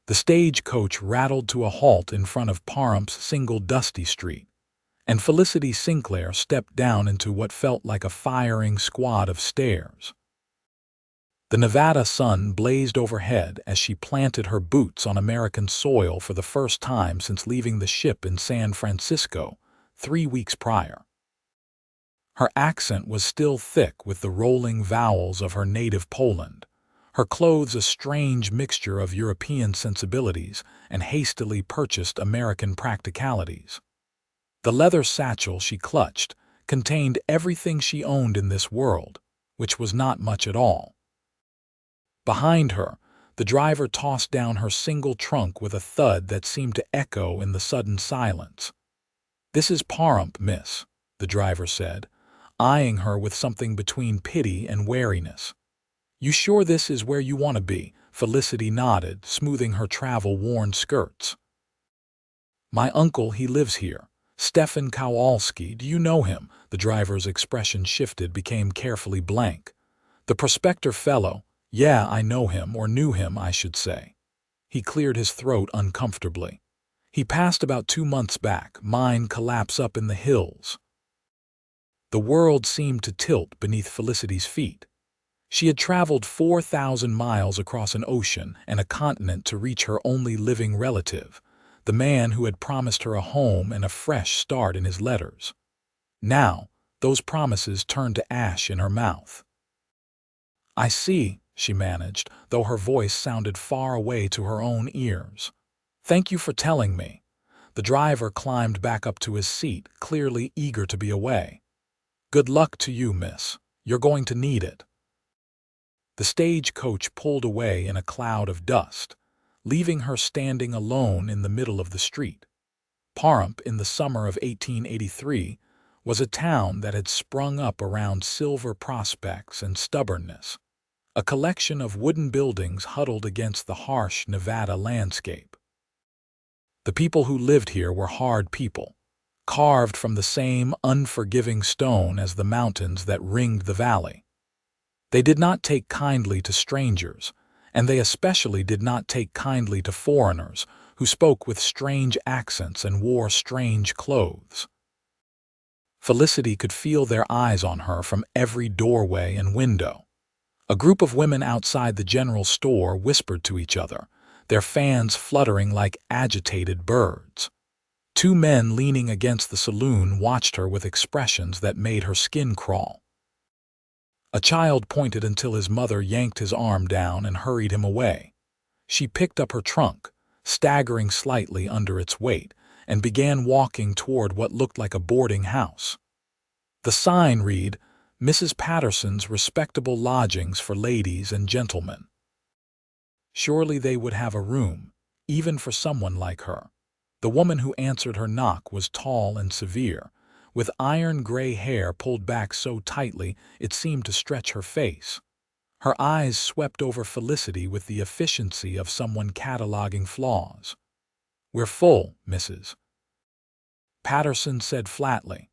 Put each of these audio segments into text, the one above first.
The stagecoach rattled to a halt in front of Pahrump's single dusty street, and Felicity Sinclair stepped down into what felt like a firing squad of stairs. The Nevada sun blazed overhead as she planted her boots on American soil for the first time since leaving the ship in San Francisco 3 weeks prior. Her accent was still thick with the rolling vowels of her native Poland, her clothes a strange mixture of European sensibilities and hastily purchased American practicalities. The leather satchel she clutched contained everything she owned in this world, which was not much at all. Behind her, the driver tossed down her single trunk with a thud that seemed to echo in the sudden silence. "This is Pahrump, miss," the driver said, eyeing her with something between pity and wariness. "You sure this is where you want to be?" Felicity nodded, smoothing her travel-worn skirts. "My uncle, he lives here. Stefan Kowalski, do you know him?" The driver's expression shifted, became carefully blank. "The prospector fellow? Yeah, I know him, or knew him, I should say." He cleared his throat uncomfortably. "He passed about 2 months back. Mine collapse up in the hills." The world seemed to tilt beneath Felicity's feet. She had traveled 4,000 miles across an ocean and a continent to reach her only living relative, the man who had promised her a home and a fresh start in his letters. Now, those promises turned to ash in her mouth. "I see," she managed, though her voice sounded far away to her own ears. "Thank you for telling me." The driver climbed back up to his seat, clearly eager to be away. "Good luck to you, miss. You're going to need it." The stagecoach pulled away in a cloud of dust, leaving her standing alone in the middle of the street. Pahrump, in the summer of 1883, was a town that had sprung up around silver prospects and stubbornness, a collection of wooden buildings huddled against the harsh Nevada landscape. The people who lived here were hard people, carved from the same unforgiving stone as the mountains that ringed the valley. They did not take kindly to strangers, and they especially did not take kindly to foreigners who spoke with strange accents and wore strange clothes. Felicity could feel their eyes on her from every doorway and window. A group of women outside the general store whispered to each other, their fans fluttering like agitated birds. 2 men leaning against the saloon watched her with expressions that made her skin crawl. A child pointed until his mother yanked his arm down and hurried him away. She picked up her trunk, staggering slightly under its weight, and began walking toward what looked like a boarding house. The sign read, "Mrs. Patterson's Respectable Lodgings for Ladies and Gentlemen." Surely they would have a room, even for someone like her. The woman who answered her knock was tall and severe, with iron-gray hair pulled back so tightly it seemed to stretch her face. Her eyes swept over Felicity with the efficiency of someone cataloging flaws. "We're full, Mrs. Patterson said flatly.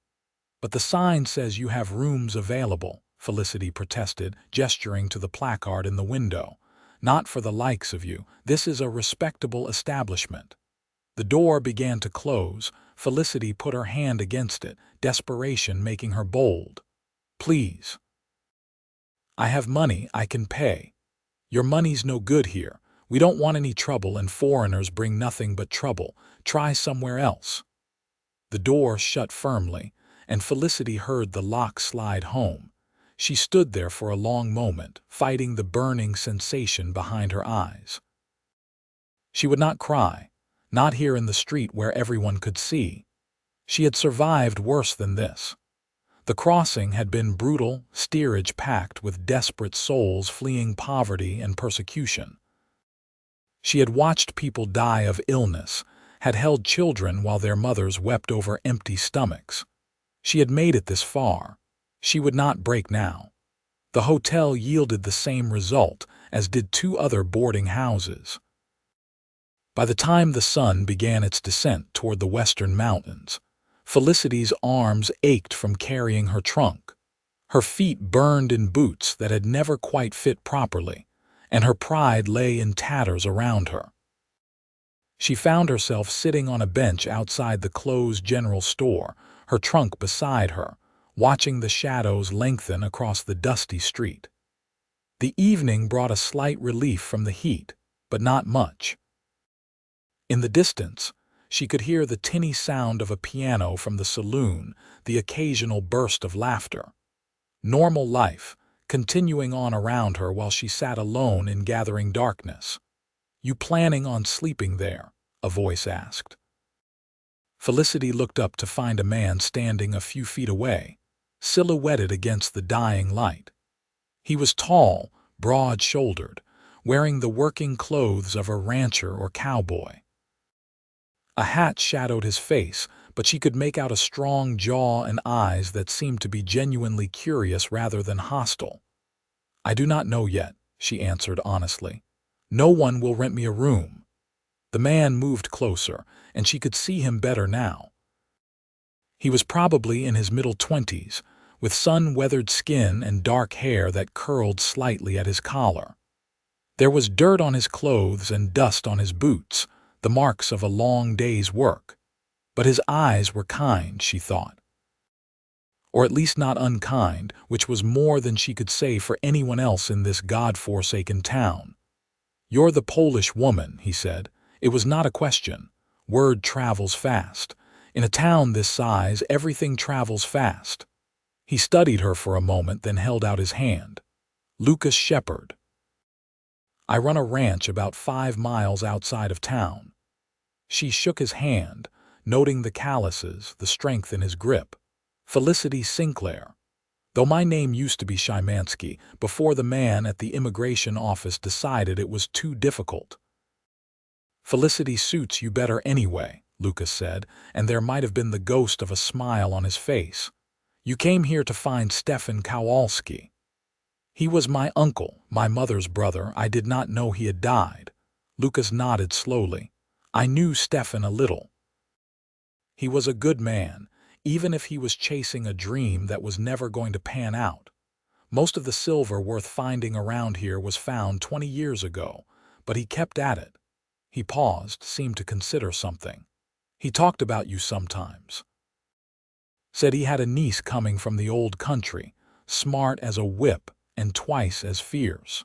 "But the sign says you have rooms available," Felicity protested, gesturing to the placard in the window. "Not for the likes of you. This is a respectable establishment." The door began to close. Felicity put her hand against it, desperation making her bold. "Please. I have money, I can pay. Your money's no good here. We don't want any trouble, and foreigners bring nothing but trouble. Try somewhere else." The door shut firmly, and Felicity heard the lock slide home. She stood there for a long moment, fighting the burning sensation behind her eyes. She would not cry, not here in the street where everyone could see. She had survived worse than this. The crossing had been brutal, steerage-packed with desperate souls fleeing poverty and persecution. She had watched people die of illness, had held children while their mothers wept over empty stomachs. She had made it this far. She would not break now. The hotel yielded the same result, as did 2 other boarding houses. By the time the sun began its descent toward the western mountains, Felicity's arms ached from carrying her trunk. Her feet burned in boots that had never quite fit properly, and her pride lay in tatters around her. She found herself sitting on a bench outside the closed general store, her trunk beside her, watching the shadows lengthen across the dusty street. The evening brought a slight relief from the heat, but not much. In the distance, she could hear the tinny sound of a piano from the saloon, the occasional burst of laughter. Normal life, continuing on around her while she sat alone in gathering darkness. "You planning on sleeping there?" a voice asked. Felicity looked up to find a man standing a few feet away, silhouetted against the dying light. He was tall, broad-shouldered, wearing the working clothes of a rancher or cowboy. A hat shadowed his face, but she could make out a strong jaw and eyes that seemed to be genuinely curious rather than hostile. "I do not know yet," she answered honestly. "No one will rent me a room." The man moved closer, and she could see him better now. He was probably in his middle 20s, with sun-weathered skin and dark hair that curled slightly at his collar. There was dirt on his clothes and dust on his boots, the marks of a long day's work. But his eyes were kind, she thought. Or at least not unkind, which was more than she could say for anyone else in this God-forsaken town. "You're the Polish woman," he said. It was not a question. Word travels fast. In a town this size, everything travels fast. He studied her for a moment, then held out his hand. "Lucas Shepherd. I run a ranch about 5 miles outside of town." She shook his hand, noting the calluses, the strength in his grip. "Felicity Sinclair. Though my name used to be Szymanski, before the man at the immigration office decided it was too difficult." "Felicity suits you better anyway," Lucas said, and there might have been the ghost of a smile on his face. "You came here to find Stefan Kowalski." "He was my uncle, my mother's brother. I did not know he had died." Lucas nodded slowly. "I knew Stefan a little. He was a good man, even if he was chasing a dream that was never going to pan out. Most of the silver worth finding around here was found 20 years ago, but he kept at it." He paused, seemed to consider something. "He talked about you sometimes. Said he had a niece coming from the old country, smart as a whip and twice as fierce."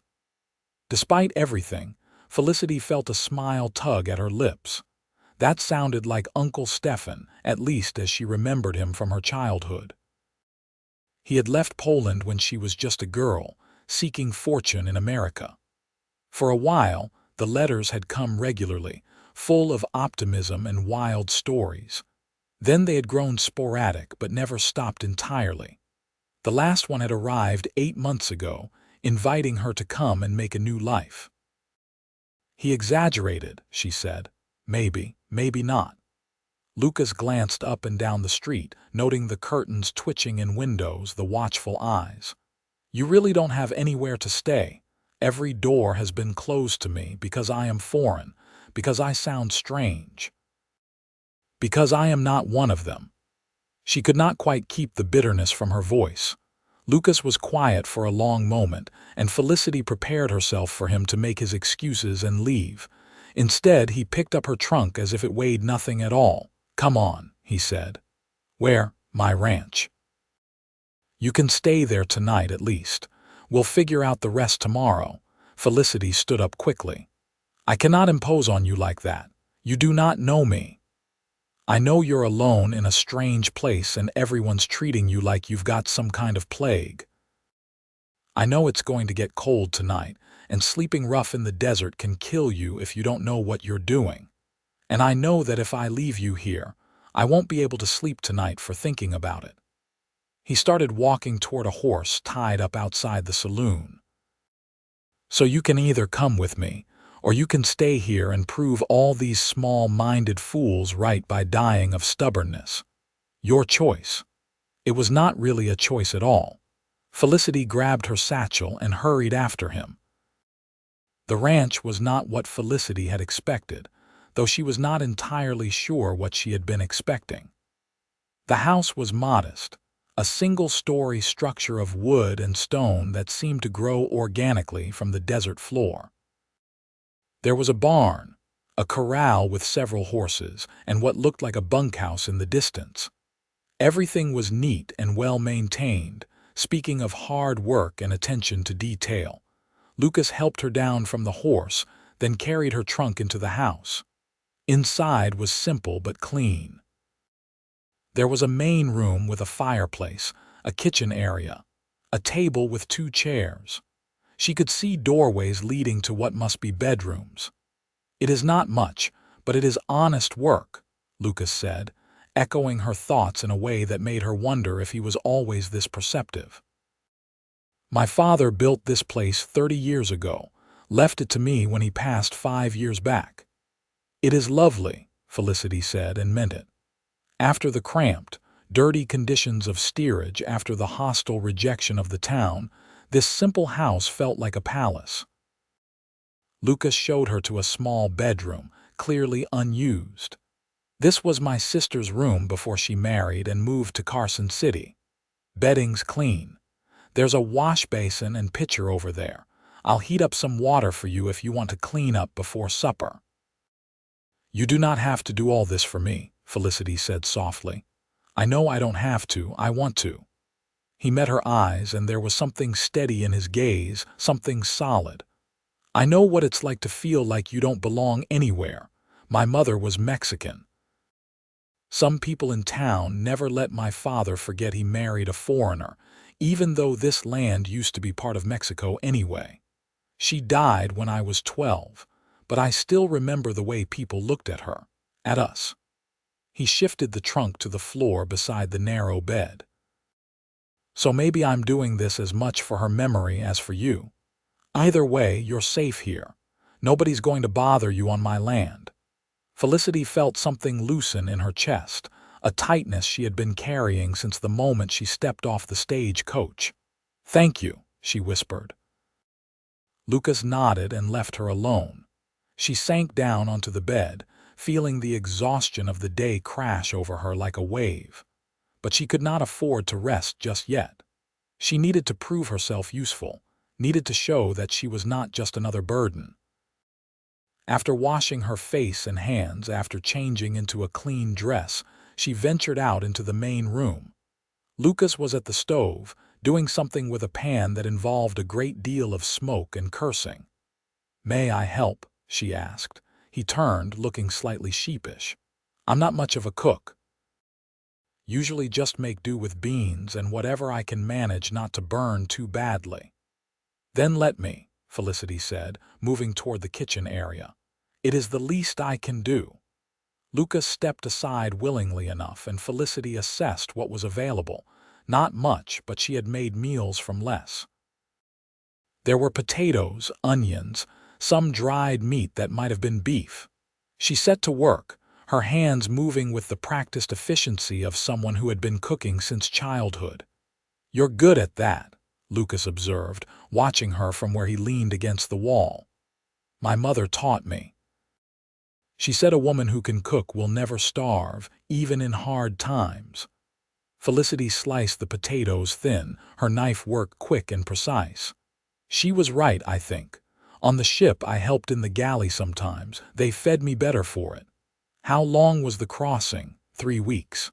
Despite everything, Felicity felt a smile tug at her lips. That sounded like Uncle Stefan, at least as she remembered him from her childhood. He had left Poland when she was just a girl, seeking fortune in America. For a while, the letters had come regularly, full of optimism and wild stories. Then they had grown sporadic but never stopped entirely. The last one had arrived 8 months ago, inviting her to come and make a new life. "He exaggerated," she said. "Maybe, maybe not." Lucas glanced up and down the street, noting the curtains twitching in windows, the watchful eyes. "You really don't have anywhere to stay. Every door has been closed to me because I am foreign, because I sound strange. Because I am not one of them." She could not quite keep the bitterness from her voice. Lucas was quiet for a long moment, and Felicity prepared herself for him to make his excuses and leave. Instead, he picked up her trunk as if it weighed nothing at all. "Come on," he said. "Where?" "My ranch." "You can stay there tonight at least. We'll figure out the rest tomorrow." Felicity stood up quickly. "I cannot impose on you like that. You do not know me. I know you're alone in a strange place and everyone's treating you like you've got some kind of plague. I know it's going to get cold tonight, and sleeping rough in the desert can kill you if you don't know what you're doing. And I know that if I leave you here, I won't be able to sleep tonight for thinking about it." He started walking toward a horse tied up outside the saloon. "So you can either come with me, or you can stay here and prove all these small-minded fools right by dying of stubbornness. Your choice." It was not really a choice at all. Felicity grabbed her satchel and hurried after him. The ranch was not what Felicity had expected, though she was not entirely sure what she had been expecting. The house was modest, a single-story structure of wood and stone that seemed to grow organically from the desert floor. There was a barn, a corral with several horses, and what looked like a bunkhouse in the distance. Everything was neat and well maintained, speaking of hard work and attention to detail. Lucas helped her down from the horse, then carried her trunk into the house. Inside was simple but clean. There was a main room with a fireplace, a kitchen area, a table with 2 chairs. She could see doorways leading to what must be bedrooms. "It is not much, but it is honest work," Lucas said, echoing her thoughts in a way that made her wonder if he was always this perceptive. "My father built this place 30 years ago, left it to me when he passed 5 years back." "It is lovely," Felicity said, and meant it. After the cramped, dirty conditions of steerage after the hostile rejection of the town, this simple house felt like a palace. Lucas showed her to a small bedroom, clearly unused. "This was my sister's room before she married and moved to Carson City. Bedding's clean. There's a wash basin and pitcher over there. I'll heat up some water for you if you want to clean up before supper." "You do not have to do all this for me," Felicity said softly. "I know I don't have to, I want to." He met her eyes, and there was something steady in his gaze, something solid. "I know what it's like to feel like you don't belong anywhere. My mother was Mexican. Some people in town never let my father forget he married a foreigner, even though this land used to be part of Mexico anyway. She died when I was 12, but I still remember the way people looked at her, at us." He shifted the trunk to the floor beside the narrow bed. "So maybe I'm doing this as much for her memory as for you. Either way, you're safe here. Nobody's going to bother you on my land." Felicity felt something loosen in her chest, a tightness she had been carrying since the moment she stepped off the stage coach. "Thank you," she whispered. Lucas nodded and left her alone. She sank down onto the bed, feeling the exhaustion of the day crash over her like a wave. But she could not afford to rest just yet. She needed to prove herself useful, needed to show that she was not just another burden. After washing her face and hands, after changing into a clean dress, she ventured out into the main room. Lucas was at the stove, doing something with a pan that involved a great deal of smoke and cursing. "May I help?" she asked. He turned, looking slightly sheepish. "I'm not much of a cook. Usually just make do with beans and whatever I can manage not to burn too badly." "Then let me," Felicity said, moving toward the kitchen area. "It is the least I can do." Lucas stepped aside willingly enough, and Felicity assessed what was available. Not much, but she had made meals from less. There were potatoes, onions, some dried meat that might have been beef. She set to work, her hands moving with the practiced efficiency of someone who had been cooking since childhood. "You're good at that," Lucas observed, watching her from where he leaned against the wall. "My mother taught me. She said a woman who can cook will never starve, even in hard times." Felicity sliced the potatoes thin, her knife work quick and precise. "She was right, I think. On the ship I helped in the galley sometimes. They fed me better for it. How long was the crossing? 3 weeks.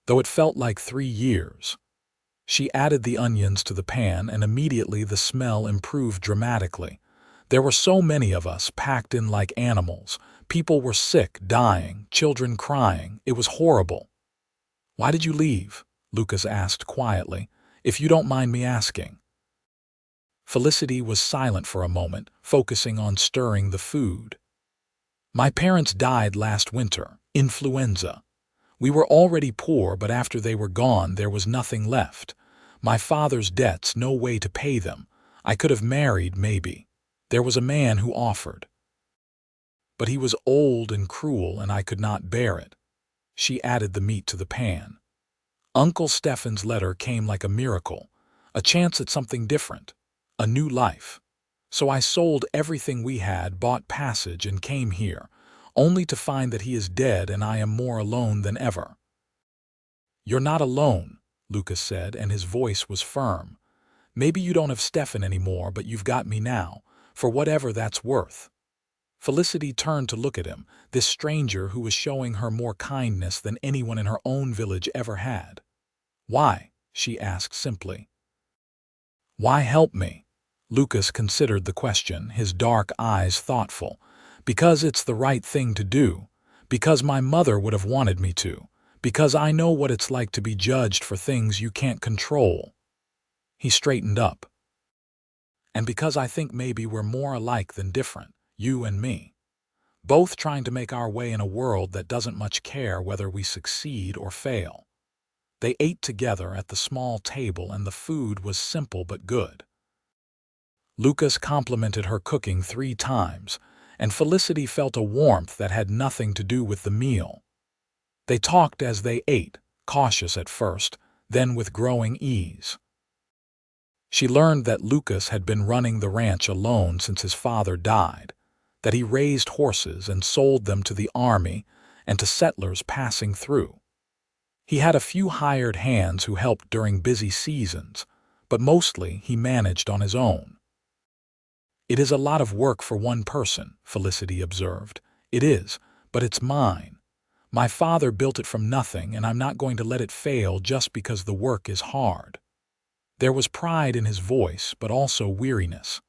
Though it felt like 3 years. She added the onions to the pan, and immediately the smell improved dramatically. There were so many of us, packed in like animals. People were sick, dying, children crying. It was horrible. "Why did you leave?" Lucas asked quietly. "If you don't mind me asking." Felicity was silent for a moment, focusing on stirring the food. "My parents died last winter, influenza. We were already poor, but after they were gone, there was nothing left. My father's debts, no way to pay them. I could have married, maybe. There was a man who offered. But he was old and cruel, and I could not bear it." She added the meat to the pan. "Uncle Stefan's letter came like a miracle, a chance at something different, a new life. So I sold everything we had, bought passage, and came here, only to find that he is dead and I am more alone than ever." "You're not alone," Lucas said, and his voice was firm. "Maybe you don't have Stefan anymore, but you've got me now, for whatever that's worth." Felicity turned to look at him, this stranger who was showing her more kindness than anyone in her own village ever had. "Why?" she asked simply. "Why help me?" Lucas considered the question, his dark eyes thoughtful. "Because it's the right thing to do. Because my mother would have wanted me to. Because I know what it's like to be judged for things you can't control." He straightened up. "And because I think maybe we're more alike than different, you and me. Both trying to make our way in a world that doesn't much care whether we succeed or fail." They ate together at the small table, and the food was simple but good. Lucas complimented her cooking 3 times, and Felicity felt a warmth that had nothing to do with the meal. They talked as they ate, cautious at first, then with growing ease. She learned that Lucas had been running the ranch alone since his father died, that he raised horses and sold them to the army and to settlers passing through. He had a few hired hands who helped during busy seasons, but mostly he managed on his own. "It is a lot of work for one person," Felicity observed. "It is, but it's mine. My father built it from nothing, and I'm not going to let it fail just because the work is hard." There was pride in his voice, but also weariness.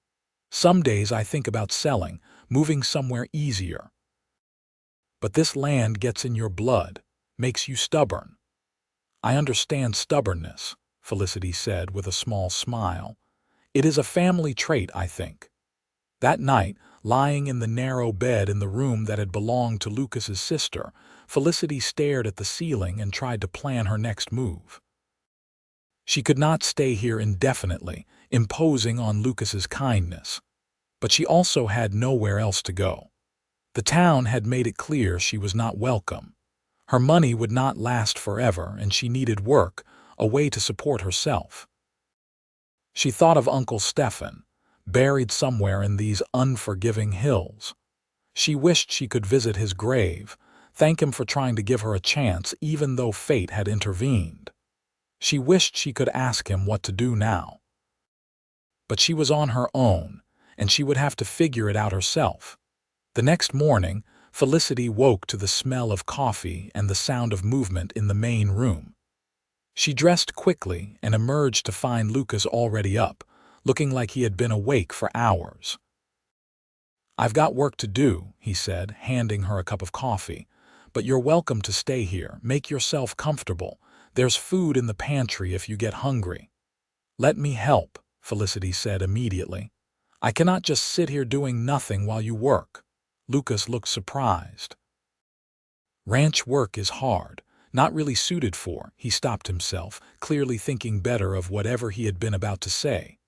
"Some days I think about selling, moving somewhere easier. But this land gets in your blood, makes you stubborn." "I understand stubbornness," Felicity said with a small smile. "It is a family trait, I think." That night, lying in the narrow bed in the room that had belonged to Lucas's sister, Felicity stared at the ceiling and tried to plan her next move. She could not stay here indefinitely, imposing on Lucas's kindness. But she also had nowhere else to go. The town had made it clear she was not welcome. Her money would not last forever, and she needed work, a way to support herself. She thought of Uncle Stefan, buried somewhere in these unforgiving hills. She wished she could visit his grave, thank him for trying to give her a chance even though fate had intervened. She wished she could ask him what to do now. But she was on her own, and she would have to figure it out herself. The next morning, Felicity woke to the smell of coffee and the sound of movement in the main room. She dressed quickly and emerged to find Lucas already up, looking like he had been awake for hours. "I've got work to do," he said, handing her a cup of coffee. "But you're welcome to stay here. Make yourself comfortable. There's food in the pantry if you get hungry." "Let me help," Felicity said immediately. "I cannot just sit here doing nothing while you work." Lucas looked surprised. "Ranch work is hard, not really suited for," he stopped himself, clearly thinking better of whatever he had been about to say.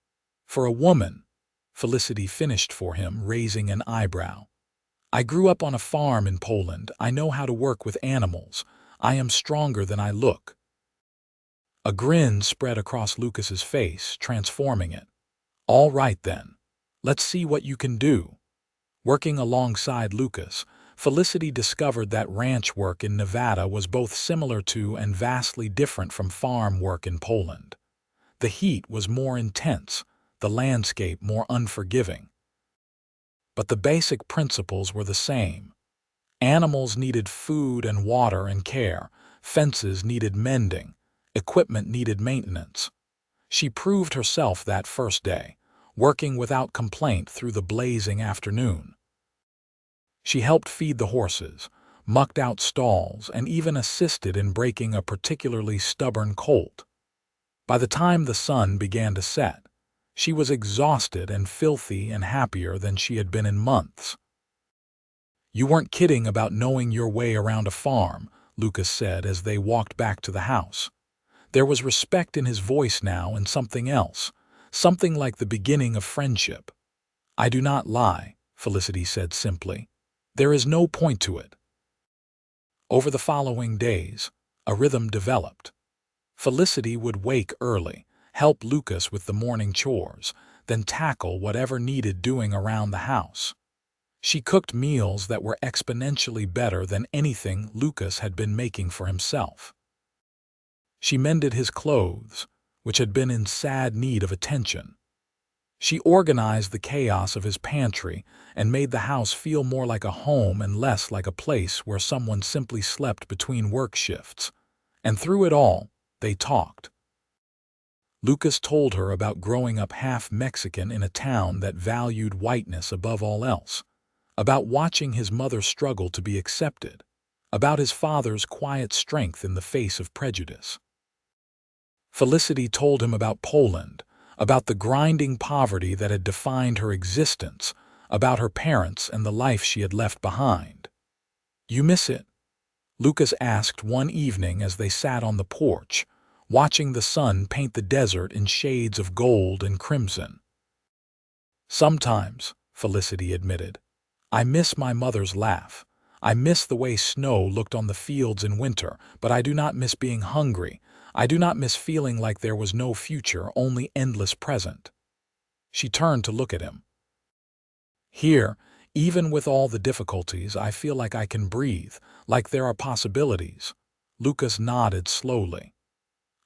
"For a woman," Felicity finished for him, raising an eyebrow. "I grew up on a farm in Poland. I know how to work with animals. I am stronger than I look." A grin spread across Lucas's face, transforming it. "All right then. Let's see what you can do." Working alongside Lucas, Felicity discovered that ranch work in Nevada was both similar to and vastly different from farm work in Poland. The heat was more intense, the landscape more unforgiving. But the basic principles were the same. Animals needed food and water and care, fences needed mending, equipment needed maintenance. She proved herself that first day, working without complaint through the blazing afternoon. She helped feed the horses, mucked out stalls, and even assisted in breaking a particularly stubborn colt. By the time the sun began to set, she was exhausted and filthy and happier than she had been in months. "You weren't kidding about knowing your way around a farm," Lucas said as they walked back to the house. There was respect in his voice now and something else, something like the beginning of friendship. "I do not lie," Felicity said simply. "There is no point to it." Over the following days, a rhythm developed. Felicity would wake early, help Lucas with the morning chores, then tackle whatever needed doing around the house. She cooked meals that were exponentially better than anything Lucas had been making for himself. She mended his clothes, which had been in sad need of attention. She organized the chaos of his pantry and made the house feel more like a home and less like a place where someone simply slept between work shifts. And through it all, they talked. Lucas told her about growing up half Mexican in a town that valued whiteness above all else, about watching his mother struggle to be accepted, about his father's quiet strength in the face of prejudice. Felicity told him about Poland, about the grinding poverty that had defined her existence, about her parents and the life she had left behind. "You miss it?" Lucas asked one evening as they sat on the porch, watching the sun paint the desert in shades of gold and crimson. "Sometimes," Felicity admitted. "I miss my mother's laugh. I miss the way snow looked on the fields in winter, but I do not miss being hungry. I do not miss feeling like there was no future, only endless present." She turned to look at him. "Here, even with all the difficulties, I feel like I can breathe, like there are possibilities." Lucas nodded slowly.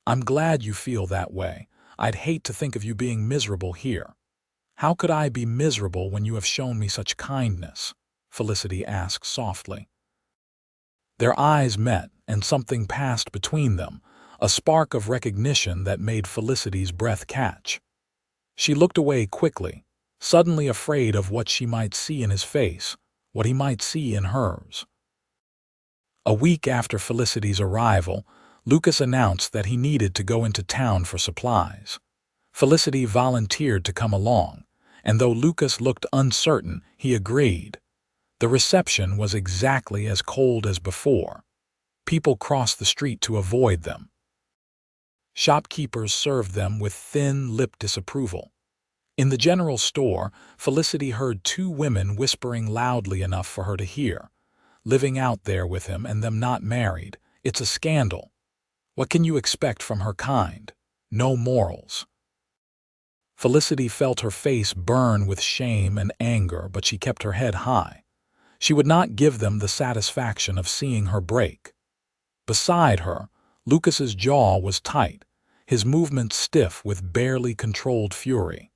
"I'm glad you feel that way. I'd hate to think of you being miserable here." "How could I be miserable when you have shown me such kindness?" Felicity asked softly. Their eyes met, and something passed between them, a spark of recognition that made Felicity's breath catch. She looked away quickly, suddenly afraid of what she might see in his face, what he might see in hers. A week after Felicity's arrival, Lucas announced that he needed to go into town for supplies. Felicity volunteered to come along, and though Lucas looked uncertain, he agreed. The reception was exactly as cold as before. People crossed the street to avoid them. Shopkeepers served them with thin-lipped disapproval. In the general store, Felicity heard two women whispering loudly enough for her to hear. "Living out there with him and them not married. It's a scandal. What can you expect from her kind? No morals." Felicity felt her face burn with shame and anger, but she kept her head high. She would not give them the satisfaction of seeing her break. Beside her, Lucas's jaw was tight, his movements stiff with barely controlled fury.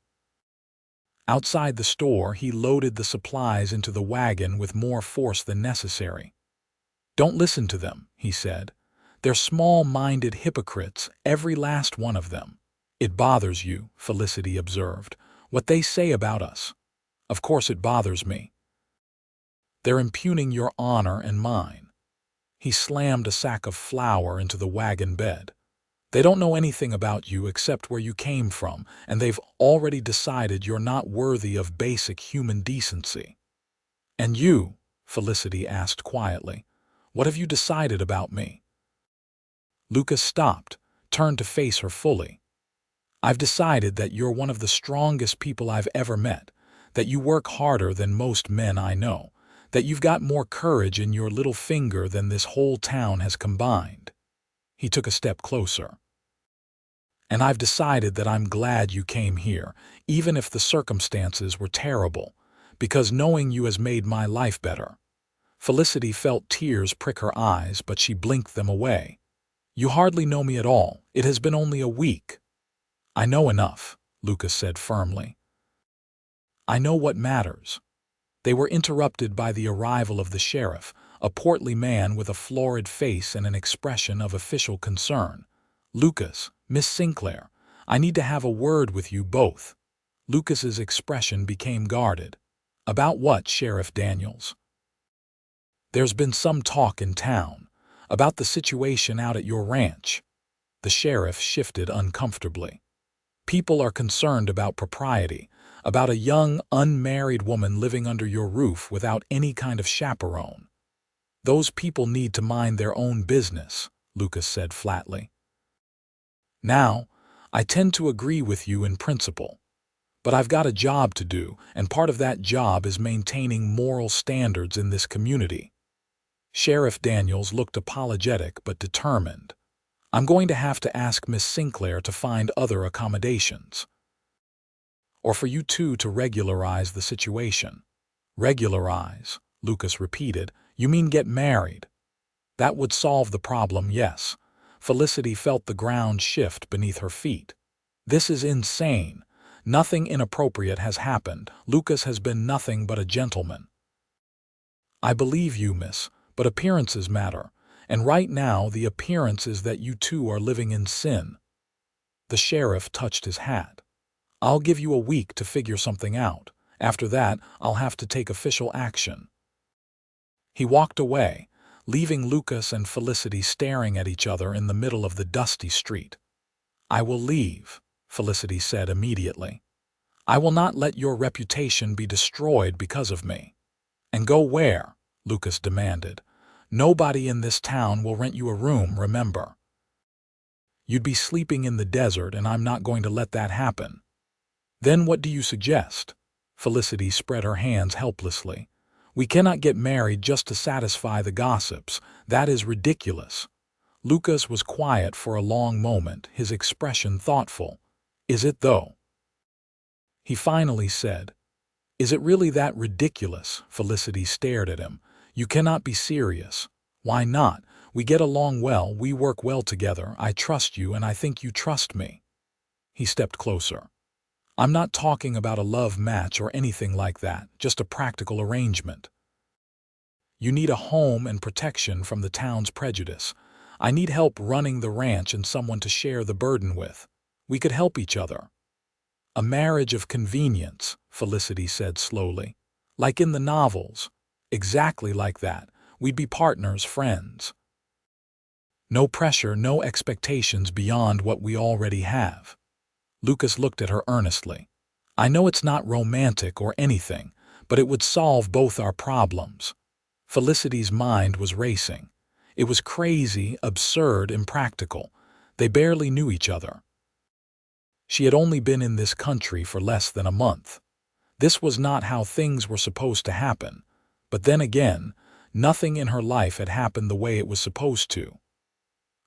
Outside the store, he loaded the supplies into the wagon with more force than necessary. "Don't listen to them," he said. "They're small-minded hypocrites, every last one of them." "It bothers you," Felicity observed, "what they say about us." "Of course it bothers me. They're impugning your honor and mine." He slammed a sack of flour into the wagon bed. "They don't know anything about you except where you came from, and they've already decided you're not worthy of basic human decency." "And you?" Felicity asked quietly. "What have you decided about me?" Lucas stopped, turned to face her fully. "I've decided that you're one of the strongest people I've ever met, that you work harder than most men I know, that you've got more courage in your little finger than this whole town has combined." He took a step closer. "And I've decided that I'm glad you came here, even if the circumstances were terrible, because knowing you has made my life better." Felicity felt tears prick her eyes, but she blinked them away. "You hardly know me at all. It has been only a week." "I know enough," Lucas said firmly. "I know what matters." They were interrupted by the arrival of the sheriff, a portly man with a florid face and an expression of official concern. "Lucas, Miss Sinclair, I need to have a word with you both." Lucas's expression became guarded. "About what, Sheriff Daniels?" "There's been some talk in town about the situation out at your ranch." The sheriff shifted uncomfortably. "People are concerned about propriety, about a young, unmarried woman living under your roof without any kind of chaperone." "Those people need to mind their own business," Lucas said flatly. "Now, I tend to agree with you in principle. But I've got a job to do, and part of that job is maintaining moral standards in this community." Sheriff Daniels looked apologetic but determined. "I'm going to have to ask Miss Sinclair to find other accommodations. Or for you two to regularize the situation." "Regularize," Lucas repeated. "You mean get married?" "That would solve the problem, yes." Felicity felt the ground shift beneath her feet. "This is insane. Nothing inappropriate has happened. Lucas has been nothing but a gentleman." "I believe you, miss, but appearances matter, and right now the appearance is that you two are living in sin." The sheriff touched his hat. "I'll give you a week to figure something out. After that, I'll have to take official action." He walked away, leaving Lucas and Felicity staring at each other in the middle of the dusty street. "I will leave," Felicity said immediately. "I will not let your reputation be destroyed because of me." "And go where?" Lucas demanded. "Nobody in this town will rent you a room, remember. You'd be sleeping in the desert, and I'm not going to let that happen." "Then what do you suggest?" Felicity spread her hands helplessly. "We cannot get married just to satisfy the gossips. That is ridiculous." Lucas was quiet for a long moment, his expression thoughtful. "Is it, though?" He finally said. "Is it really that ridiculous?" Felicity stared at him. "You cannot be serious." "Why not? We get along well, we work well together, I trust you and I think you trust me." He stepped closer. "I'm not talking about a love match or anything like that, just a practical arrangement. You need a home and protection from the town's prejudice. I need help running the ranch and someone to share the burden with. We could help each other." "A marriage of convenience," Felicity said slowly. "Like in the novels." "Exactly like that. We'd be partners, friends. No pressure, no expectations beyond what we already have." Lucas looked at her earnestly. "I know it's not romantic or anything, but it would solve both our problems." Felicity's mind was racing. It was crazy, absurd, impractical. They barely knew each other. She had only been in this country for less than a month. This was not how things were supposed to happen. But then again, nothing in her life had happened the way it was supposed to.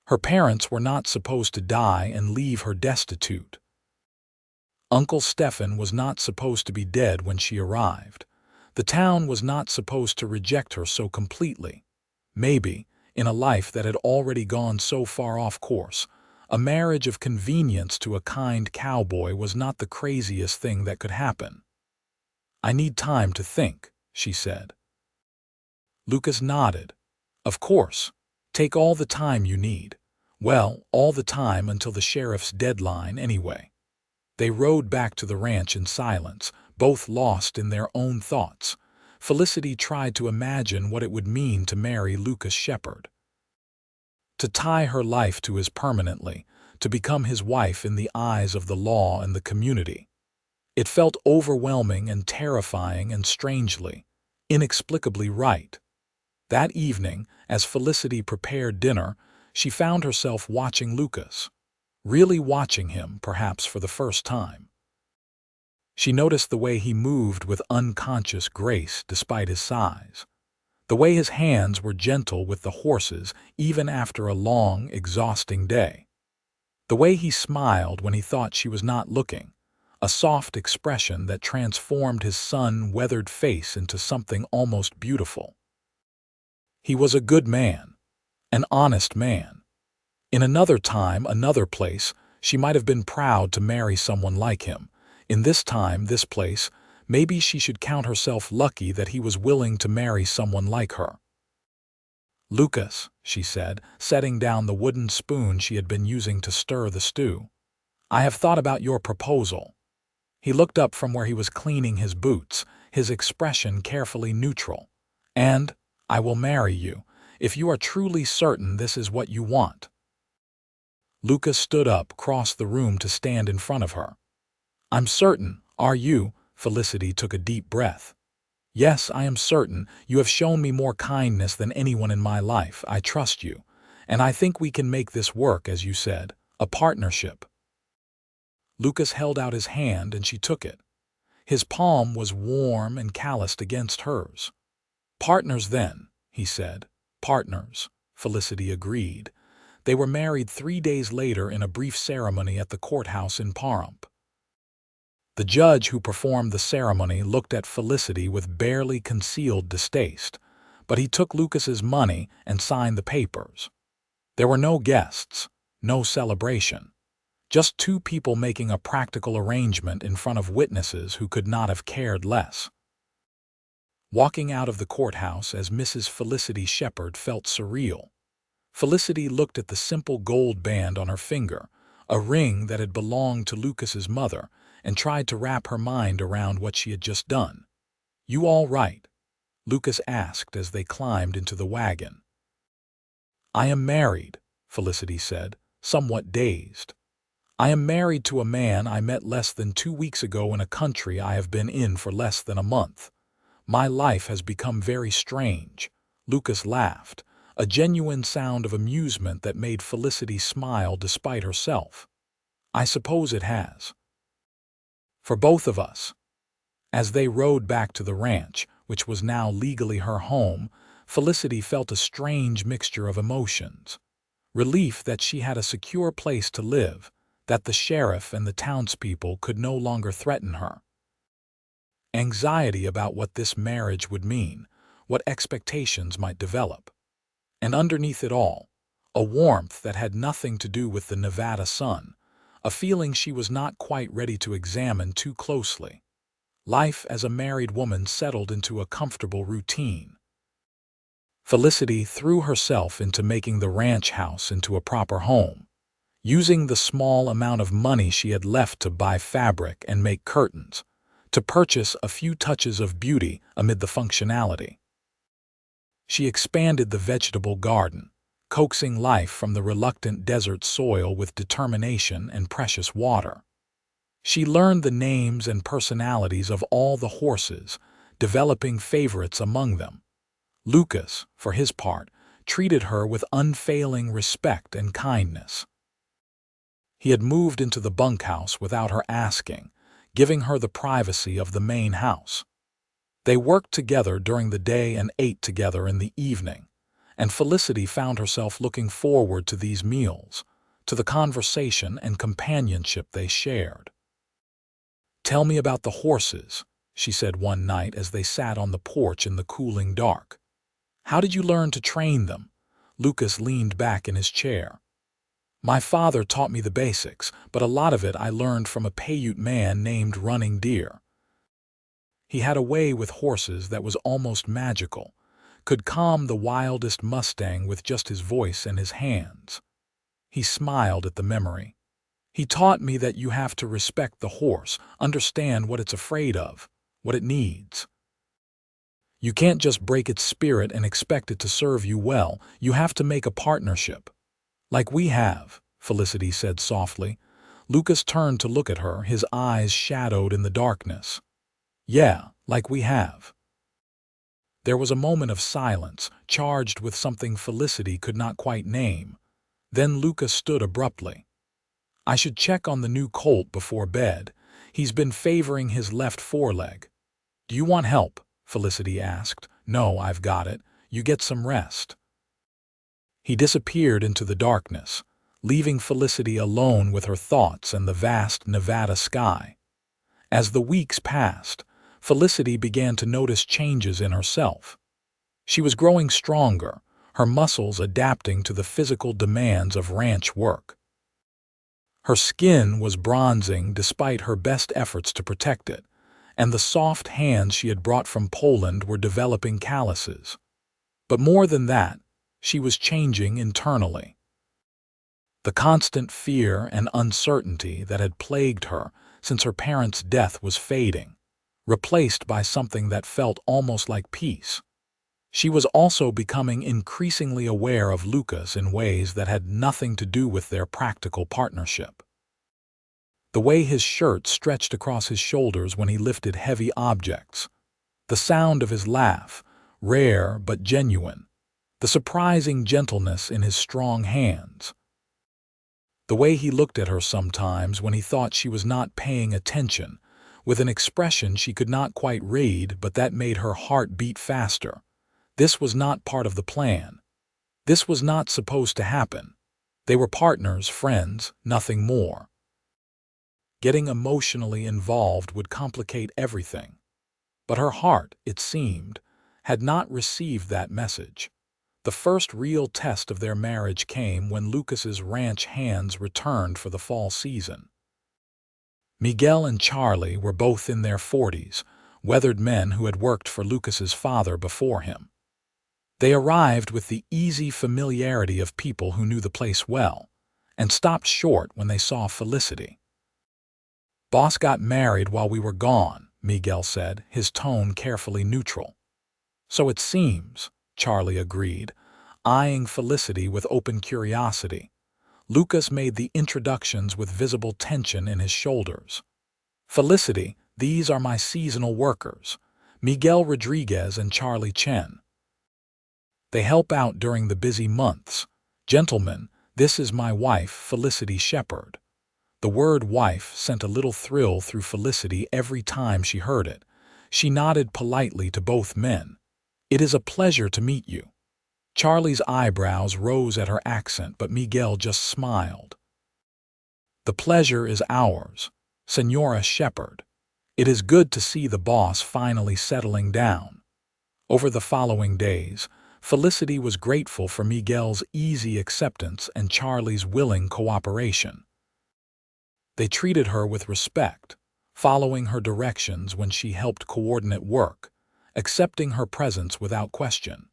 Her parents were not supposed to die and leave her destitute. Uncle Stefan was not supposed to be dead when she arrived. The town was not supposed to reject her so completely. Maybe, in a life that had already gone so far off course, a marriage of convenience to a kind cowboy was not the craziest thing that could happen. "I need time to think," she said. Lucas nodded. "Of course. Take all the time you need. Well, all the time until the sheriff's deadline anyway." They rode back to the ranch in silence, both lost in their own thoughts. Felicity tried to imagine what it would mean to marry Lucas Shepherd. To tie her life to his permanently, to become his wife in the eyes of the law and the community. It felt overwhelming and terrifying and strangely, inexplicably right. That evening, as Felicity prepared dinner, she found herself watching Lucas. Really watching him, perhaps for the first time. She noticed the way he moved with unconscious grace despite his size. The way his hands were gentle with the horses even after a long, exhausting day. The way he smiled when he thought she was not looking. A soft expression that transformed his sun-weathered face into something almost beautiful. He was a good man. An honest man. In another time, another place, she might have been proud to marry someone like him. In this time, this place, maybe she should count herself lucky that he was willing to marry someone like her. "Lucas," she said, setting down the wooden spoon she had been using to stir the stew. "I have thought about your proposal." He looked up from where he was cleaning his boots, his expression carefully neutral. "And I will marry you, if you are truly certain this is what you want." Lucas stood up, crossed the room to stand in front of her. "I'm certain, are you?" Felicity took a deep breath. "Yes, I am certain. You have shown me more kindness than anyone in my life. I trust you. And I think we can make this work, as you said, a partnership." Lucas held out his hand and she took it. His palm was warm and calloused against hers. "Partners then," he said. "Partners," Felicity agreed. They were married 3 days later in a brief ceremony at the courthouse in Pahrump. The judge who performed the ceremony looked at Felicity with barely concealed distaste, but he took Lucas's money and signed the papers. There were no guests, no celebration. Just two people making a practical arrangement in front of witnesses who could not have cared less. Walking out of the courthouse as Mrs. Felicity Shepherd felt surreal. Felicity looked at the simple gold band on her finger, a ring that had belonged to Lucas's mother, and tried to wrap her mind around what she had just done. "You all right?" Lucas asked as they climbed into the wagon. "I am married," Felicity said, somewhat dazed. "I am married to a man I met less than 2 weeks ago in a country I have been in for less than a month. My life has become very strange." Lucas laughed, a genuine sound of amusement that made Felicity smile despite herself. "I suppose it has. For both of us." As they rode back to the ranch, which was now legally her home, Felicity felt a strange mixture of emotions. Relief that she had a secure place to live, that the sheriff and the townspeople could no longer threaten her. Anxiety about what this marriage would mean, what expectations might develop. And underneath it all, a warmth that had nothing to do with the Nevada sun, a feeling she was not quite ready to examine too closely. Life as a married woman settled into a comfortable routine. Felicity threw herself into making the ranch house into a proper home, using the small amount of money she had left to buy fabric and make curtains, to purchase a few touches of beauty amid the functionality. She expanded the vegetable garden, coaxing life from the reluctant desert soil with determination and precious water. She learned the names and personalities of all the horses, developing favorites among them. Lucas, for his part, treated her with unfailing respect and kindness. He had moved into the bunkhouse without her asking, giving her the privacy of the main house. They worked together during the day and ate together in the evening, and Felicity found herself looking forward to these meals, to the conversation and companionship they shared. "Tell me about the horses," she said one night as they sat on the porch in the cooling dark. "How did you learn to train them?" Lucas leaned back in his chair. "My father taught me the basics, but a lot of it I learned from a Paiute man named Running Deer. He had a way with horses that was almost magical, could calm the wildest Mustang with just his voice and his hands." He smiled at the memory. "He taught me that you have to respect the horse, understand what it's afraid of, what it needs. You can't just break its spirit and expect it to serve you well. You have to make a partnership. Like we have," Felicity said softly. Lucas turned to look at her, his eyes shadowed in the darkness. "Yeah, like we have." There was a moment of silence, charged with something Felicity could not quite name. Then Lucas stood abruptly. "I should check on the new colt before bed. He's been favoring his left foreleg." "Do you want help?" Felicity asked. "No, I've got it. You get some rest." He disappeared into the darkness, leaving Felicity alone with her thoughts and the vast Nevada sky. As the weeks passed, Felicity began to notice changes in herself. She was growing stronger, her muscles adapting to the physical demands of ranch work. Her skin was bronzing despite her best efforts to protect it, and the soft hands she had brought from Poland were developing calluses. But more than that, she was changing internally. The constant fear and uncertainty that had plagued her since her parents' death was fading, replaced by something that felt almost like peace. She was also becoming increasingly aware of Lucas in ways that had nothing to do with their practical partnership. The way his shirt stretched across his shoulders when he lifted heavy objects, the sound of his laugh, rare but genuine, the surprising gentleness in his strong hands. The way he looked at her sometimes when he thought she was not paying attention, with an expression she could not quite read but that made her heart beat faster. This was not part of the plan. This was not supposed to happen. They were partners, friends, nothing more. Getting emotionally involved would complicate everything. But her heart, it seemed, had not received that message. The first real test of their marriage came when Lucas's ranch hands returned for the fall season. Miguel and Charlie were both in their 40s, weathered men who had worked for Lucas's father before him. They arrived with the easy familiarity of people who knew the place well, and stopped short when they saw Felicity. "Boss got married while we were gone," Miguel said, his tone carefully neutral. "So it seems," Charlie agreed, eyeing Felicity with open curiosity. Lucas made the introductions with visible tension in his shoulders. "Felicity, these are my seasonal workers, Miguel Rodriguez and Charlie Chen. They help out during the busy months. Gentlemen, this is my wife, Felicity Shepard." The word wife sent a little thrill through Felicity every time she heard it. She nodded politely to both men. "It is a pleasure to meet you." Charlie's eyebrows rose at her accent, but Miguel just smiled. "The pleasure is ours, Senora Shepard. It is good to see the boss finally settling down." Over the following days, Felicity was grateful for Miguel's easy acceptance and Charlie's willing cooperation. They treated her with respect, following her directions when she helped coordinate work, accepting her presence without question.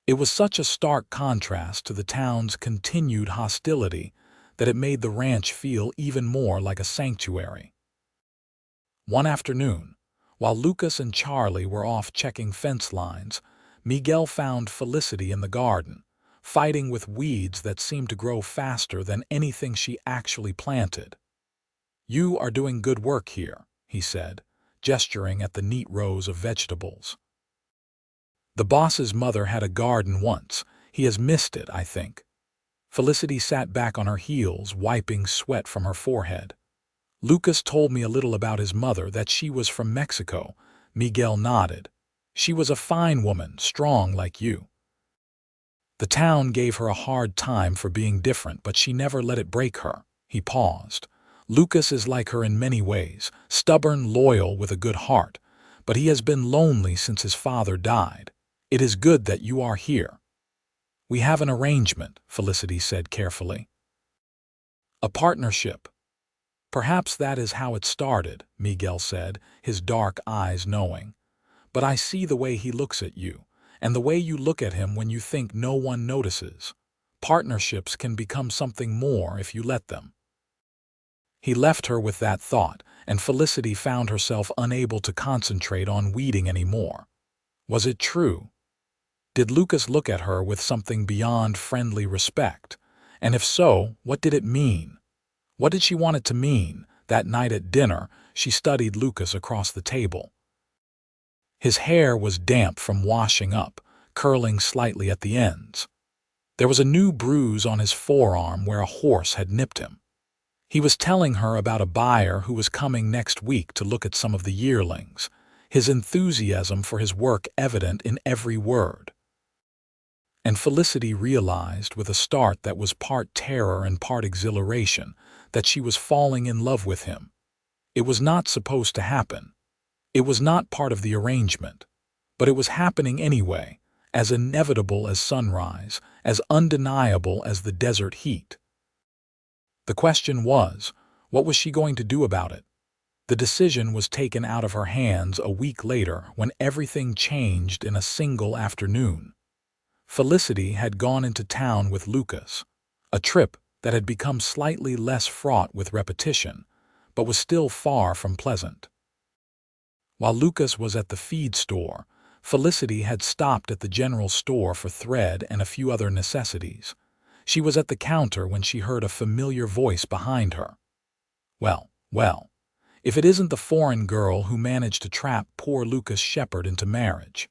It was such a stark contrast to the town's continued hostility that it made the ranch feel even more like a sanctuary. One afternoon, while Lucas and Charlie were off checking fence lines, Miguel found Felicity in the garden, fighting with weeds that seemed to grow faster than anything she actually planted. "You are doing good work here," he said, gesturing at the neat rows of vegetables. "The boss's mother had a garden once. He has missed it, I think." Felicity sat back on her heels, wiping sweat from her forehead. "Lucas told me a little about his mother, that she was from Mexico." Miguel nodded. "She was a fine woman, strong like you. The town gave her a hard time for being different, but she never let it break her." He paused. "Lucas is like her in many ways, stubborn, loyal, with a good heart, but he has been lonely since his father died. It is good that you are here." "We have an arrangement," Felicity said carefully. "A partnership." "Perhaps that is how it started," Miguel said, his dark eyes knowing. "But I see the way he looks at you, and the way you look at him when you think no one notices. Partnerships can become something more if you let them." He left her with that thought, and Felicity found herself unable to concentrate on weeding anymore. Was it true? Did Lucas look at her with something beyond friendly respect? And if so, what did it mean? What did she want it to mean? That night at dinner, she studied Lucas across the table. His hair was damp from washing up, curling slightly at the ends. There was a new bruise on his forearm where a horse had nipped him. He was telling her about a buyer who was coming next week to look at some of the yearlings, his enthusiasm for his work evident in every word. And Felicity realized with a start that was part terror and part exhilaration that she was falling in love with him. It was not supposed to happen. It was not part of the arrangement. But it was happening anyway, as inevitable as sunrise, as undeniable as the desert heat. The question was, what was she going to do about it? The decision was taken out of her hands a week later when everything changed in a single afternoon. Felicity had gone into town with Lucas, a trip that had become slightly less fraught with repetition, but was still far from pleasant. While Lucas was at the feed store, Felicity had stopped at the general store for thread and a few other necessities. She was at the counter when she heard a familiar voice behind her. Well, if it isn't the foreign girl who managed to trap poor Lucas Shepard into marriage."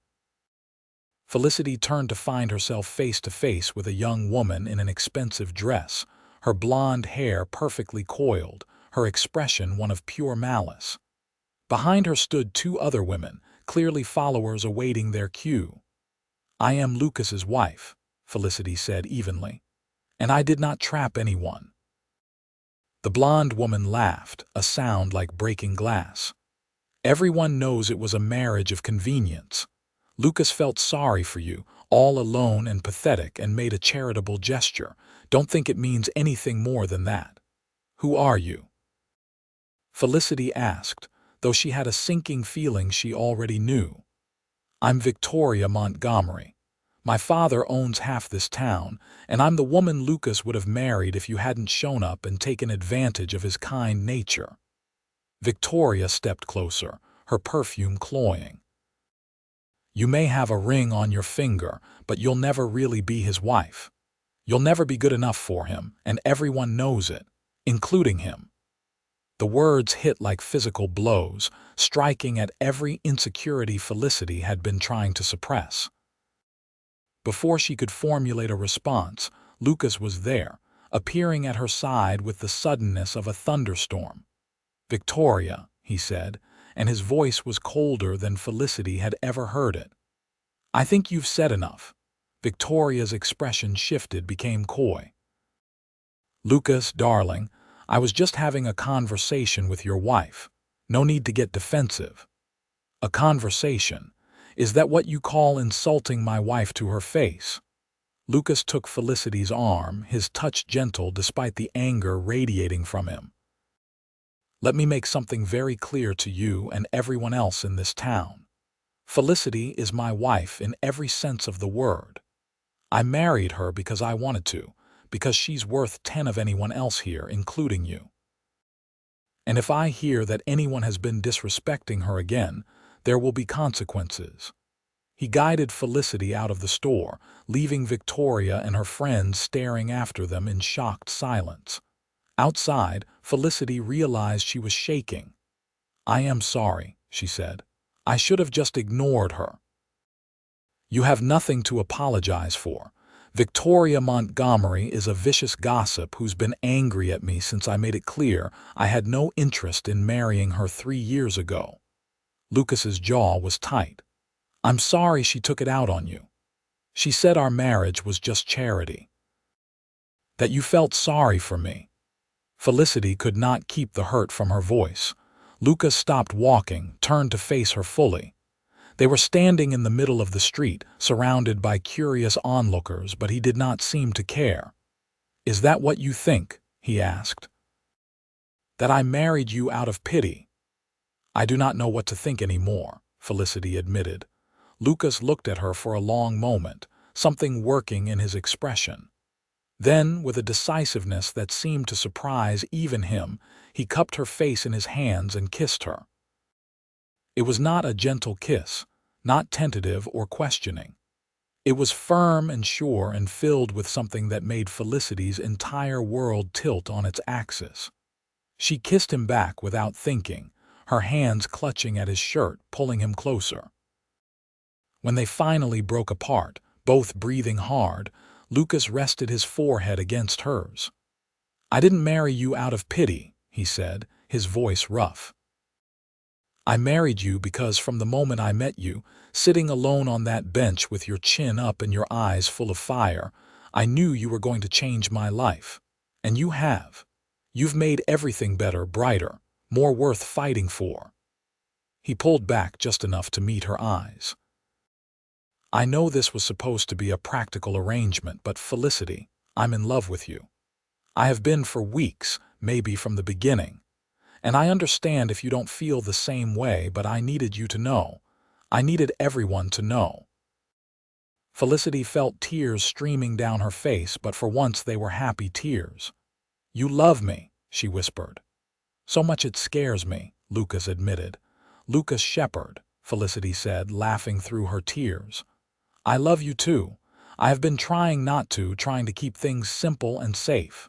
Felicity turned to find herself face to face with a young woman in an expensive dress, her blonde hair perfectly coiled, her expression one of pure malice. Behind her stood two other women, clearly followers awaiting their cue. "I am Lucas's wife," Felicity said evenly, "and I did not trap anyone." The blonde woman laughed, a sound like breaking glass. "Everyone knows it was a marriage of convenience. Lucas felt sorry for you, all alone and pathetic, and made a charitable gesture. Don't think it means anything more than that. Who are you? Felicity asked, though she had a sinking feeling she already knew. I'm Victoria Montgomery. My father owns half this town, and I'm the woman Lucas would have married if you hadn't shown up and taken advantage of his kind nature. Victoria stepped closer, her perfume cloying. You may have a ring on your finger, but you'll never really be his wife. You'll never be good enough for him, and everyone knows it, including him. The words hit like physical blows, striking at every insecurity Felicity had been trying to suppress. Before she could formulate a response, Lucas was there, appearing at her side with the suddenness of a thunderstorm. Victoria, he said, and his voice was colder than Felicity had ever heard it. I think you've said enough. Victoria's expression shifted, became coy. Lucas, darling, I was just having a conversation with your wife. No need to get defensive. A conversation? Is that what you call insulting my wife to her face? Lucas took Felicity's arm, his touch gentle despite the anger radiating from him. Let me make something very clear to you and everyone else in this town. Felicity is my wife in every sense of the word. I married her because I wanted to, because she's worth 10 of anyone else here, including you. And if I hear that anyone has been disrespecting her again, there will be consequences. He guided Felicity out of the store, leaving Victoria and her friends staring after them in shocked silence. Outside, Felicity realized she was shaking. I am sorry, she said. I should have just ignored her. You have nothing to apologize for. Victoria Montgomery is a vicious gossip who's been angry at me since I made it clear I had no interest in marrying her 3 years ago. Lucas's jaw was tight. I'm sorry she took it out on you. She said our marriage was just charity. That you felt sorry for me. Felicity could not keep the hurt from her voice. Lucas stopped walking, turned to face her fully. They were standing in the middle of the street, surrounded by curious onlookers, but he did not seem to care. Is that what you think? He asked. That I married you out of pity? I do not know what to think anymore, Felicity admitted. Lucas looked at her for a long moment, something working in his expression. Then, with a decisiveness that seemed to surprise even him, he cupped her face in his hands and kissed her. It was not a gentle kiss, not tentative or questioning. It was firm and sure and filled with something that made Felicity's entire world tilt on its axis. She kissed him back without thinking, her hands clutching at his shirt, pulling him closer. When they finally broke apart, both breathing hard, Lucas rested his forehead against hers. I didn't marry you out of pity, he said, his voice rough. I married you because from the moment I met you, sitting alone on that bench with your chin up and your eyes full of fire, I knew you were going to change my life. And you have. You've made everything better, brighter, more worth fighting for. He pulled back just enough to meet her eyes. I know this was supposed to be a practical arrangement, but Felicity, I'm in love with you. I have been for weeks, maybe from the beginning. And I understand if you don't feel the same way, but I needed you to know. I needed everyone to know. Felicity felt tears streaming down her face, but for once they were happy tears. You love me, she whispered. So much it scares me, Lucas admitted. Lucas Shepherd, Felicity said, laughing through her tears. I love you too. I have been trying not to, trying to keep things simple and safe.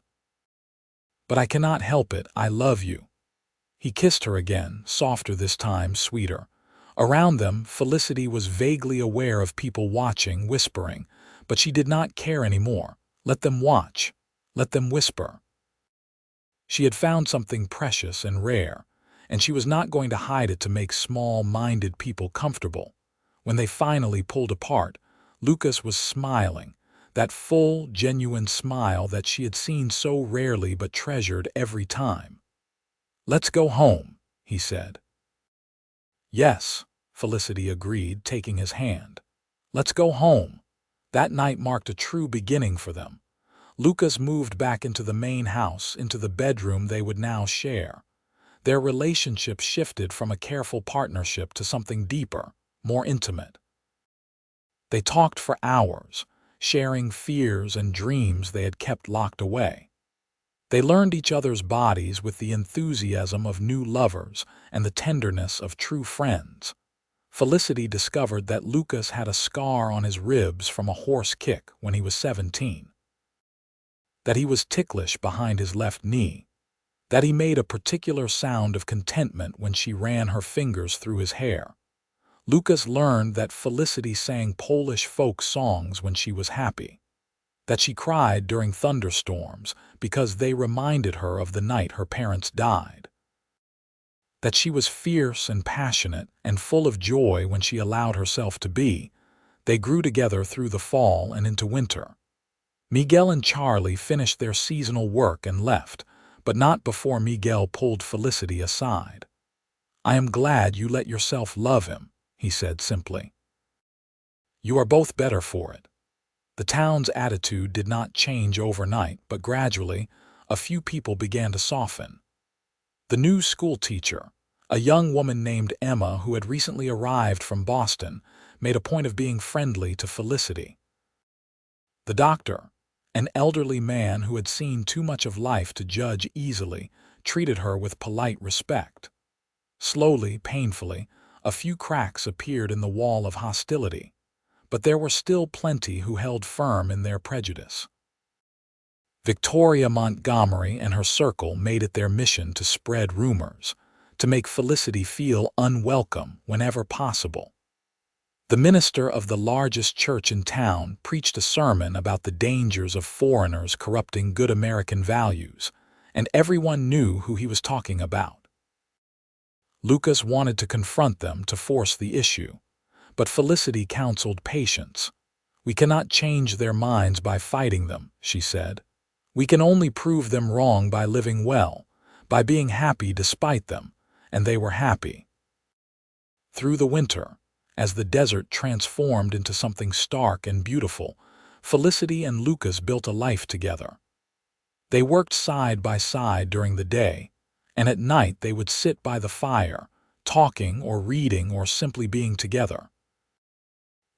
But I cannot help it, I love you. He kissed her again, softer this time, sweeter. Around them, Felicity was vaguely aware of people watching, whispering, but she did not care anymore. Let them watch. Let them whisper. She had found something precious and rare, and she was not going to hide it to make small-minded people comfortable. When they finally pulled apart, Lucas was smiling, that full, genuine smile that she had seen so rarely but treasured every time. Let's go home, he said. Yes, Felicity agreed, taking his hand. Let's go home. That night marked a true beginning for them. Lucas moved back into the main house, into the bedroom they would now share. Their relationship shifted from a careful partnership to something deeper, more intimate. They talked for hours, sharing fears and dreams they had kept locked away. They learned each other's bodies with the enthusiasm of new lovers and the tenderness of true friends. Felicity discovered that Lucas had a scar on his ribs from a horse kick when he was 17, that he was ticklish behind his left knee, that he made a particular sound of contentment when she ran her fingers through his hair. Lucas learned that Felicity sang Polish folk songs when she was happy, that she cried during thunderstorms because they reminded her of the night her parents died, that she was fierce and passionate and full of joy when she allowed herself to be. They grew together through the fall and into winter. Miguel and Charlie finished their seasonal work and left, but not before Miguel pulled Felicity aside. "I am glad you let yourself love him," he said simply. "You are both better for it." The town's attitude did not change overnight, but gradually, a few people began to soften. The new school teacher, a young woman named Emma who had recently arrived from Boston, made a point of being friendly to Felicity. The doctor, an elderly man who had seen too much of life to judge easily, treated her with polite respect. Slowly, painfully, a few cracks appeared in the wall of hostility, but there were still plenty who held firm in their prejudice. Victoria Montgomery and her circle made it their mission to spread rumors, to make Felicity feel unwelcome whenever possible. The minister of the largest church in town preached a sermon about the dangers of foreigners corrupting good American values, and everyone knew who he was talking about. Lucas wanted to confront them to force the issue, but Felicity counseled patience. "We cannot change their minds by fighting them," she said. "We can only prove them wrong by living well, by being happy despite them," and they were happy. Through the winter, as the desert transformed into something stark and beautiful, Felicity and Lucas built a life together. They worked side by side during the day, and at night they would sit by the fire, talking or reading or simply being together.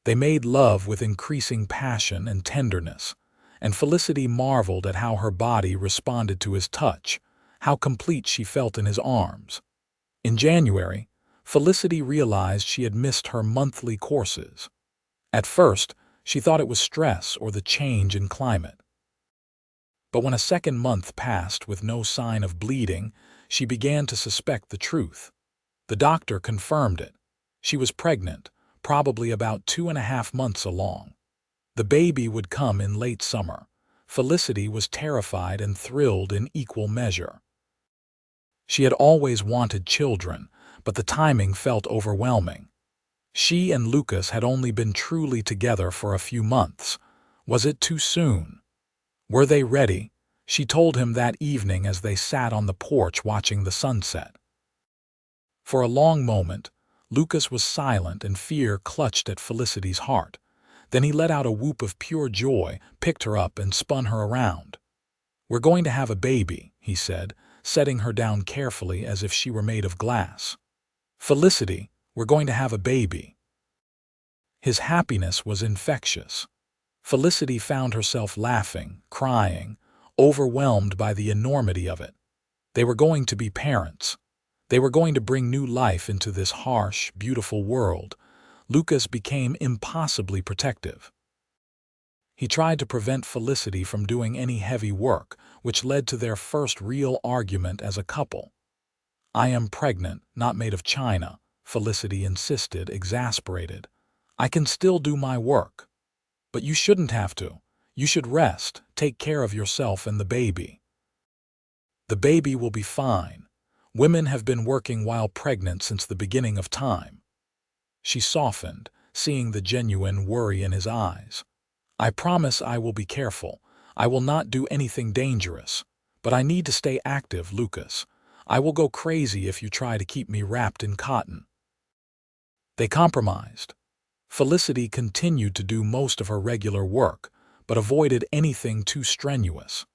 They made love with increasing passion and tenderness, and Felicity marveled at how her body responded to his touch, how complete she felt in his arms. In January, Felicity realized she had missed her monthly courses. At first, she thought it was stress or the change in climate. But when a second month passed with no sign of bleeding, she began to suspect the truth. The doctor confirmed it. She was pregnant, probably about 2.5 months along. The baby would come in late summer. Felicity was terrified and thrilled in equal measure. She had always wanted children, but the timing felt overwhelming. She and Lucas had only been truly together for a few months. Was it too soon? Were they ready? She told him that evening as they sat on the porch watching the sunset. For a long moment, Lucas was silent and fear clutched at Felicity's heart. Then he let out a whoop of pure joy, picked her up and spun her around. "We're going to have a baby," he said, setting her down carefully as if she were made of glass. "Felicity, we're going to have a baby." His happiness was infectious. Felicity found herself laughing, crying, overwhelmed by the enormity of it. They were going to be parents. They were going to bring new life into this harsh, beautiful world. Lucas became impossibly protective. He tried to prevent Felicity from doing any heavy work, which led to their first real argument as a couple. "I am pregnant, not made of china," Felicity insisted, exasperated. "I can still do my work." "But you shouldn't have to. You should rest, take care of yourself and the baby." "The baby will be fine. Women have been working while pregnant since the beginning of time." She softened, seeing the genuine worry in his eyes. "I promise I will be careful. I will not do anything dangerous. But I need to stay active, Lucas. I will go crazy if you try to keep me wrapped in cotton." They compromised. Felicity continued to do most of her regular work, but avoided anything too strenuous.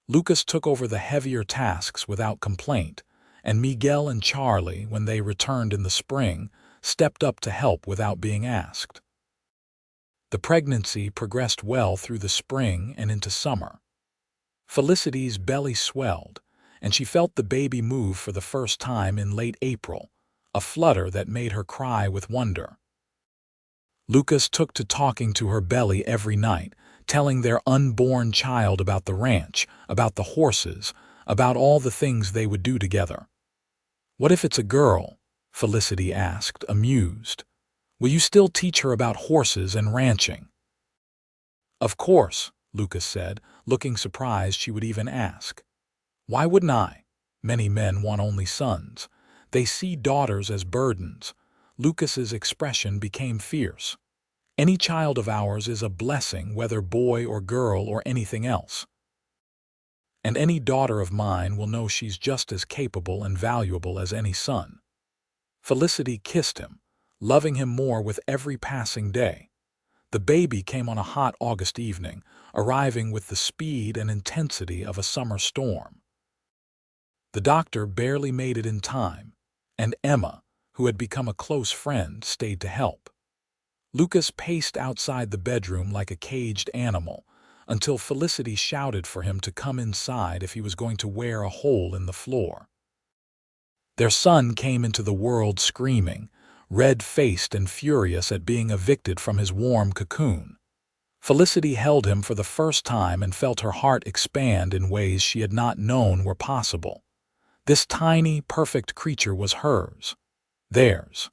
Lucas took over the heavier tasks without complaint, and Miguel and Charlie, when they returned in the spring, stepped up to help without being asked. The pregnancy progressed well through the spring and into summer. Felicity's belly swelled, and she felt the baby move for the first time in late April, a flutter that made her cry with wonder. Lucas took to talking to her belly every night, telling their unborn child about the ranch, about the horses, about all the things they would do together. "What if it's a girl?" Felicity asked, amused. "Will you still teach her about horses and ranching?" "Of course," Lucas said, looking surprised she would even ask. "Why wouldn't I? Many men want only sons. They see daughters as burdens." Lucas's expression became fierce. "Any child of ours is a blessing, whether boy or girl or anything else. And any daughter of mine will know she's just as capable and valuable as any son." Felicity kissed him, loving him more with every passing day. The baby came on a hot August evening, arriving with the speed and intensity of a summer storm. The doctor barely made it in time, and Emma, who had become a close friend, stayed to help. Lucas paced outside the bedroom like a caged animal, until Felicity shouted for him to come inside if he was going to wear a hole in the floor. Their son came into the world screaming, red-faced and furious at being evicted from his warm cocoon. Felicity held him for the first time and felt her heart expand in ways she had not known were possible. This tiny, perfect creature was hers. Theirs.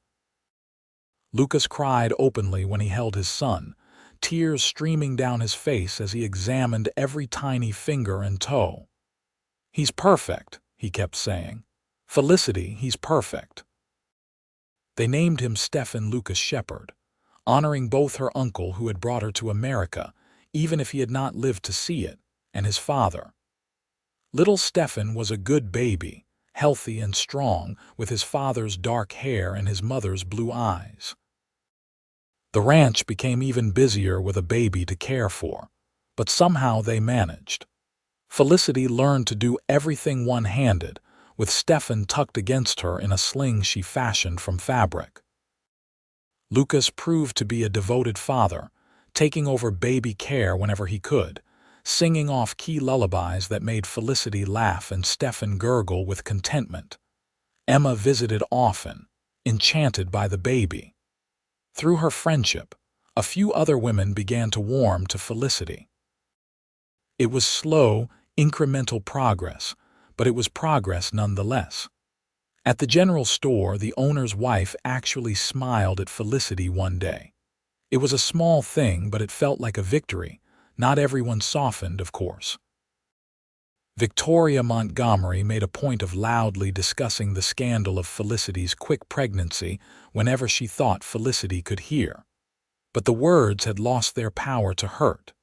Lucas cried openly when he held his son, tears streaming down his face as he examined every tiny finger and toe. "He's perfect," he kept saying. "Felicity, he's perfect." They named him Stephen Lucas Shepherd, honoring both her uncle who had brought her to America, even if he had not lived to see it, and his father. Little Stephen was a good baby, healthy and strong, with his father's dark hair and his mother's blue eyes. The ranch became even busier with a baby to care for, but somehow they managed. Felicity learned to do everything one-handed, with Stephen tucked against her in a sling she fashioned from fabric. Lucas proved to be a devoted father, taking over baby care whenever he could, singing off key lullabies that made Felicity laugh and Stephen gurgle with contentment. Emma visited often, enchanted by the baby. Through her friendship, a few other women began to warm to Felicity. It was slow, incremental progress, but it was progress nonetheless. At the general store, the owner's wife actually smiled at Felicity one day. It was a small thing, but it felt like a victory. Not everyone softened, of course. Victoria Montgomery made a point of loudly discussing the scandal of Felicity's quick pregnancy whenever she thought Felicity could hear. But the words had lost their power to hurt.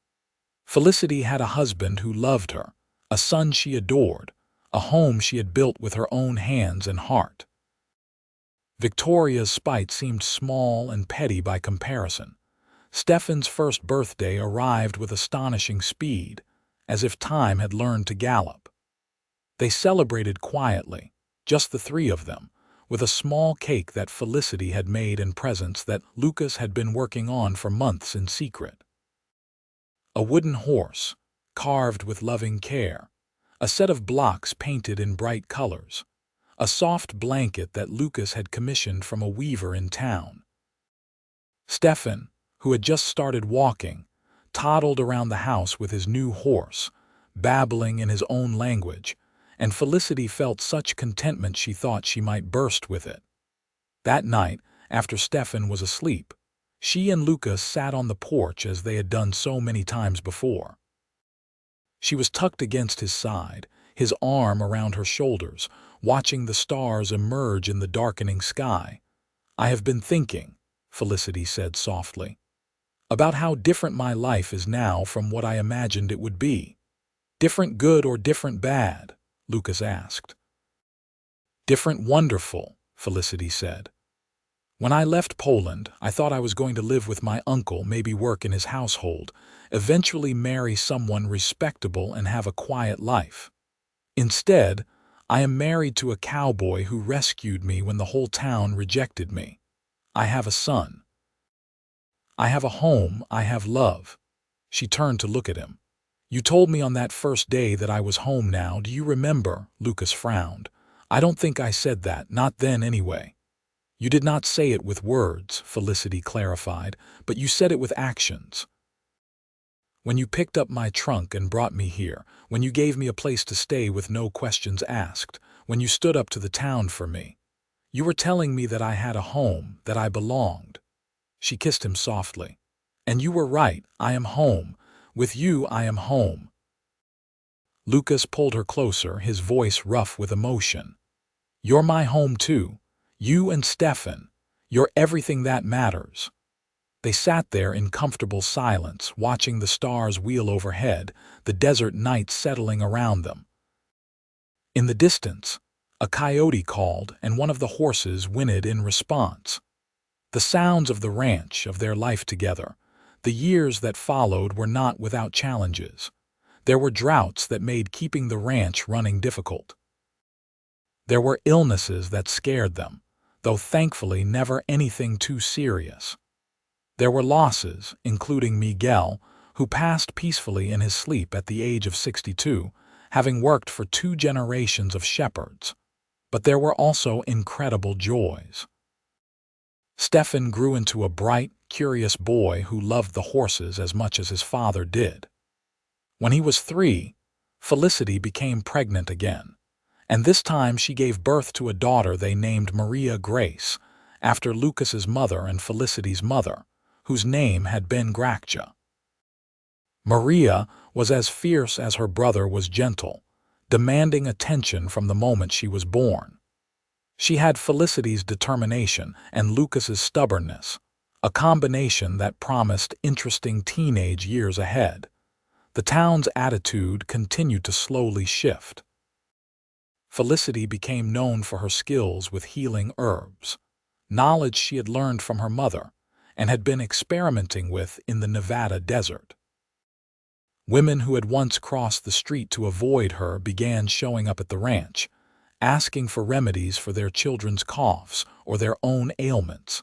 Felicity had a husband who loved her, a son she adored, a home she had built with her own hands and heart. Victoria's spite seemed small and petty by comparison. Stephen's first birthday arrived with astonishing speed, as if time had learned to gallop. They celebrated quietly, just the three of them, with a small cake that Felicity had made and presents that Lucas had been working on for months in secret. A wooden horse, carved with loving care, a set of blocks painted in bright colors, a soft blanket that Lucas had commissioned from a weaver in town. Stephen, who had just started walking, toddled around the house with his new horse, babbling in his own language, and Felicity felt such contentment she thought she might burst with it. That night, after Stephen was asleep, she and Lucas sat on the porch as they had done so many times before. She was tucked against his side, his arm around her shoulders, watching the stars emerge in the darkening sky. "I have been thinking," Felicity said softly, "about how different my life is now from what I imagined it would be." "Different good or different bad?" Lucas asked. "Different wonderful," Felicity said. When I left Poland, I thought I was going to live with my uncle, maybe work in his household, eventually marry someone respectable and have a quiet life. Instead, I am married to a cowboy who rescued me when the whole town rejected me. I have a son. I have a home, I have love. She turned to look at him. You told me on that first day that I was home now, do you remember? Lucas frowned. I don't think I said that, not then anyway. You did not say it with words, Felicity clarified, but you said it with actions. When you picked up my trunk and brought me here, when you gave me a place to stay with no questions asked, when you stood up to the town for me. You were telling me that I had a home, that I belonged. She kissed him softly. And you were right, I am home. With you I am home. Lucas pulled her closer, his voice rough with emotion. You're my home too. You and Stefan. You're everything that matters. They sat there in comfortable silence, watching the stars wheel overhead, the desert night settling around them. In the distance, a coyote called, and one of the horses whinnied in response. The sounds of the ranch, of their life together, the years that followed were not without challenges. There were droughts that made keeping the ranch running difficult. There were illnesses that scared them, though thankfully never anything too serious. There were losses, including Miguel, who passed peacefully in his sleep at the age of 62, having worked for 2 generations of shepherds. But there were also incredible joys. Stefan grew into a bright, curious boy who loved the horses as much as his father did. When he was 3, Felicity became pregnant again, and this time she gave birth to a daughter they named Maria Grace, after Lucas's mother and Felicity's mother, whose name had been Grakja. Maria was as fierce as her brother was gentle, demanding attention from the moment she was born. She had Felicity's determination and Lucas's stubbornness, a combination that promised interesting teenage years ahead. The town's attitude continued to slowly shift. Felicity became known for her skills with healing herbs, knowledge she had learned from her mother and had been experimenting with in the Nevada desert. Women who had once crossed the street to avoid her began showing up at the ranch, asking for remedies for their children's coughs or their own ailments.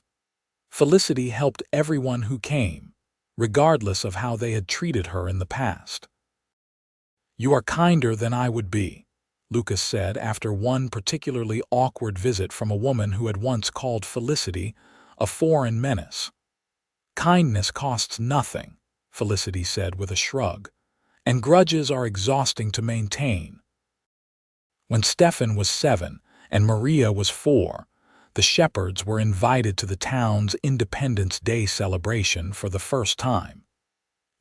Felicity helped everyone who came, regardless of how they had treated her in the past. You are kinder than I would be, Lucas said after one particularly awkward visit from a woman who had once called Felicity a foreign menace. Kindness costs nothing, Felicity said with a shrug, and grudges are exhausting to maintain. When Stefan was 7 and Maria was 4, the shepherds were invited to the town's Independence Day celebration for the first time.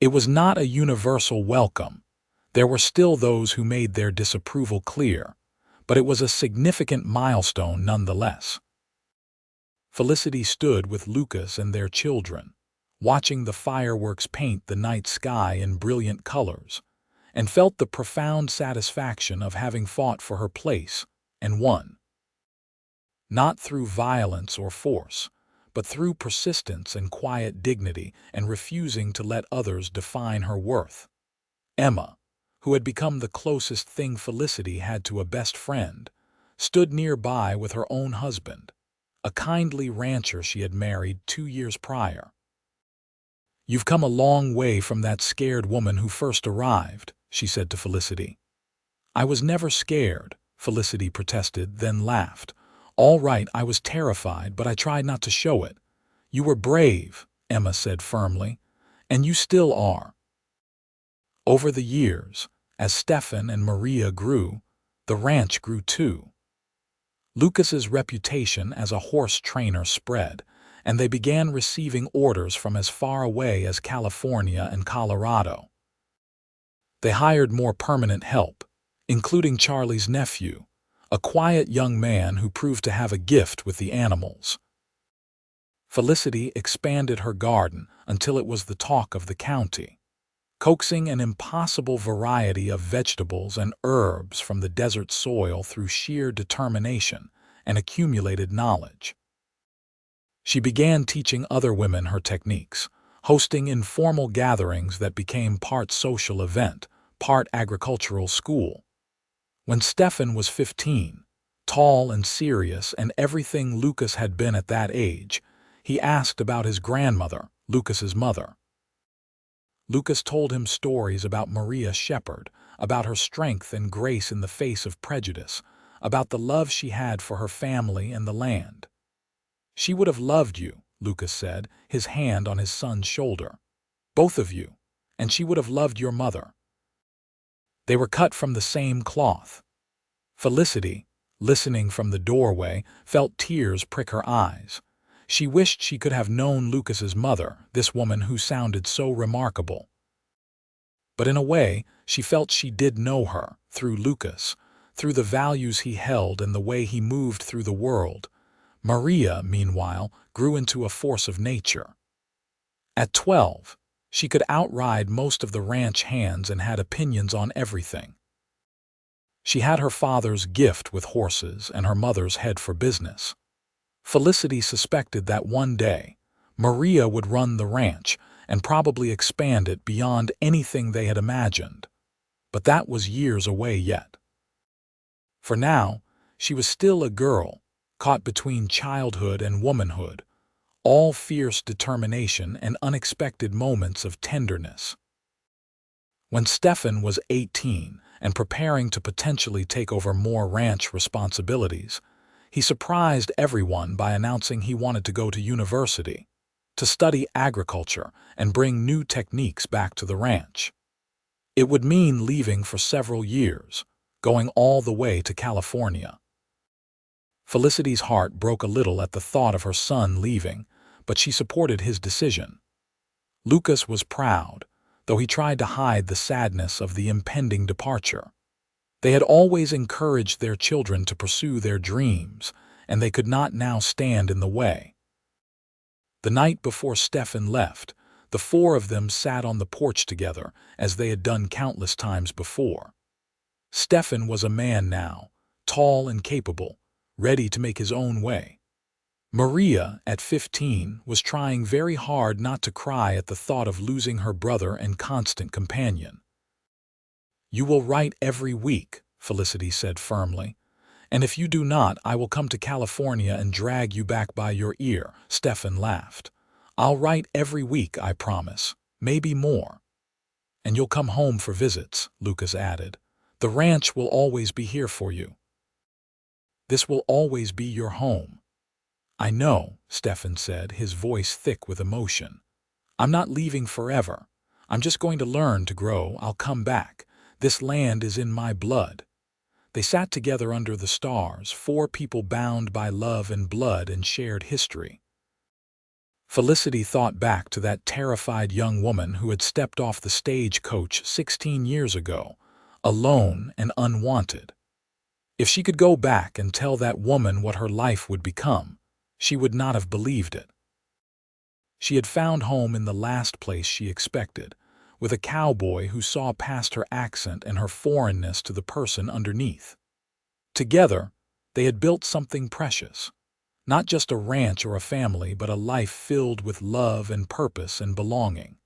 It was not a universal welcome. There were still those who made their disapproval clear, but it was a significant milestone nonetheless. Felicity stood with Lucas and their children, watching the fireworks paint the night sky in brilliant colors, and felt the profound satisfaction of having fought for her place and won. Not through violence or force, but through persistence and quiet dignity and refusing to let others define her worth. Emma, who had become the closest thing Felicity had to a best friend, stood nearby with her own husband, a kindly rancher she had married 2 years prior. You've come a long way from that scared woman who first arrived, she said to Felicity. I was never scared, Felicity protested, then laughed. All right, I was terrified, but I tried not to show it. You were brave, Emma said firmly, and you still are. Over the years, as Stefan and Maria grew, the ranch grew too. Lucas's reputation as a horse trainer spread, and they began receiving orders from as far away as California and Colorado. They hired more permanent help, including Charlie's nephew, a quiet young man who proved to have a gift with the animals. Felicity expanded her garden until it was the talk of the county, coaxing an impossible variety of vegetables and herbs from the desert soil through sheer determination and accumulated knowledge. She began teaching other women her techniques, hosting informal gatherings that became part social event, part agricultural school. When Stefan was 15, tall and serious and everything Lucas had been at that age, he asked about his grandmother, Lucas's mother. Lucas told him stories about Maria Shepherd, about her strength and grace in the face of prejudice, about the love she had for her family and the land. "She would have loved you," Lucas said, his hand on his son's shoulder. "Both of you. And she would have loved your mother. They were cut from the same cloth." Felicity, listening from the doorway, felt tears prick her eyes. She wished she could have known Lucas's mother, this woman who sounded so remarkable. But in a way, she felt she did know her, through Lucas, through the values he held and the way he moved through the world. Maria, meanwhile, grew into a force of nature. At 12, she could outride most of the ranch hands and had opinions on everything. She had her father's gift with horses and her mother's head for business. Felicity suspected that one day, Maria would run the ranch and probably expand it beyond anything they had imagined. But that was years away yet. For now, she was still a girl, caught between childhood and womanhood, all fierce determination and unexpected moments of tenderness. When Stefan was 18 and preparing to potentially take over more ranch responsibilities, he surprised everyone by announcing he wanted to go to university, to study agriculture and bring new techniques back to the ranch. It would mean leaving for several years, going all the way to California. Felicity's heart broke a little at the thought of her son leaving, but she supported his decision. Lucas was proud, though he tried to hide the sadness of the impending departure. They had always encouraged their children to pursue their dreams, and they could not now stand in the way. The night before Stefan left, the four of them sat on the porch together, as they had done countless times before. Stefan was a man now, tall and capable, ready to make his own way. Maria, at 15, was trying very hard not to cry at the thought of losing her brother and constant companion. "You will write every week," Felicity said firmly. "And if you do not, I will come to California and drag you back by your ear," Stefan laughed. "I'll write every week, I promise, maybe more." "And you'll come home for visits," Lucas added. "The ranch will always be here for you." "This will always be your home." "I know," Stefan said, his voice thick with emotion. "I'm not leaving forever. I'm just going to learn to grow. I'll come back. This land is in my blood." They sat together under the stars, four people bound by love and blood and shared history. Felicity thought back to that terrified young woman who had stepped off the stagecoach 16 years ago, alone and unwanted. If she could go back and tell that woman what her life would become, she would not have believed it. She had found home in the last place she expected, with a cowboy who saw past her accent and her foreignness to the person underneath. Together, they had built something precious. Not just a ranch or a family, but a life filled with love and purpose and belonging.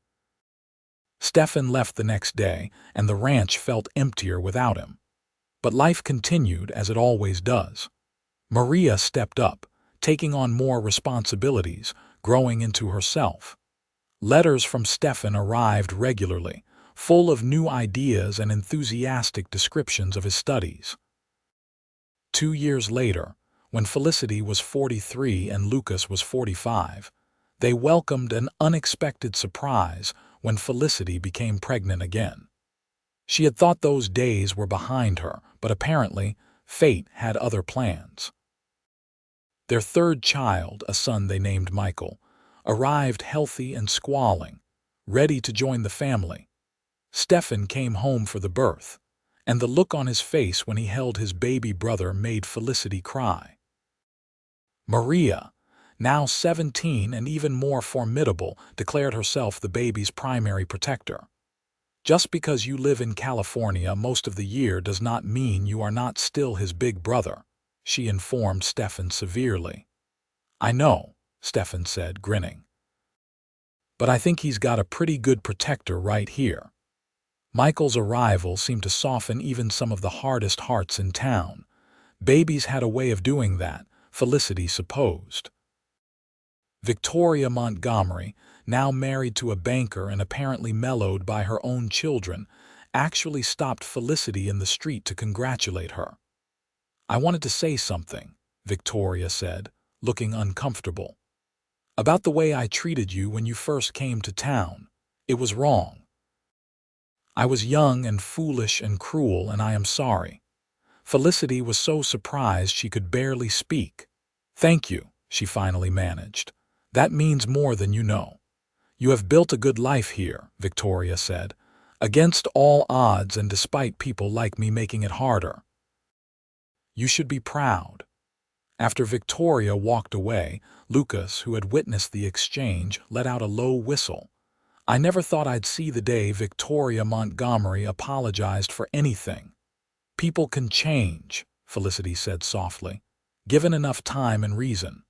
Stefan left the next day, and the ranch felt emptier without him. But life continued as it always does. Maria stepped up, taking on more responsibilities, growing into herself. Letters from Stefan arrived regularly, full of new ideas and enthusiastic descriptions of his studies. 2 years later, when Felicity was 43 and Lucas was 45, they welcomed an unexpected surprise when Felicity became pregnant again. She had thought those days were behind her, but apparently, fate had other plans. Their third child, a son they named Michael, arrived healthy and squalling, ready to join the family. Stefan came home for the birth, and the look on his face when he held his baby brother made Felicity cry. Maria, now 17 and even more formidable, declared herself the baby's primary protector. "Just because you live in California most of the year does not mean you are not still his big brother," she informed Stefan severely. "I know," Stefan said, grinning. "But I think he's got a pretty good protector right here." Michael's arrival seemed to soften even some of the hardest hearts in town. Babies had a way of doing that, Felicity supposed. Victoria Montgomery, now married to a banker and apparently mellowed by her own children, actually stopped Felicity in the street to congratulate her. "I wanted to say something," Victoria said, looking uncomfortable. "About the way I treated you when you first came to town. It was wrong. I was young and foolish and cruel, and I am sorry." Felicity was so surprised she could barely speak. "Thank you," she finally managed. "That means more than you know. You have built a good life here," Victoria said, "against all odds and despite people like me making it harder. You should be proud." After Victoria walked away, Lucas, who had witnessed the exchange, let out a low whistle. "I never thought I'd see the day Victoria Montgomery apologized for anything." "People can change," Felicity said softly, "given enough time and reason."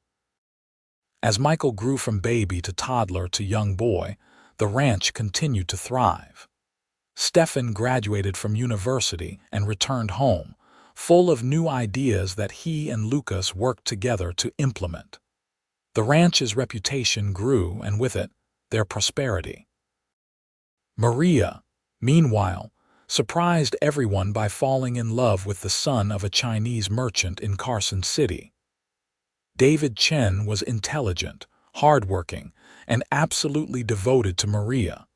As Michael grew from baby to toddler to young boy, the ranch continued to thrive. Stefan graduated from university and returned home, full of new ideas that he and Lucas worked together to implement. The ranch's reputation grew, and with it, their prosperity. Maria, meanwhile, surprised everyone by falling in love with the son of a Chinese merchant in Carson City. David Chen was intelligent, hardworking, and absolutely devoted to Maria.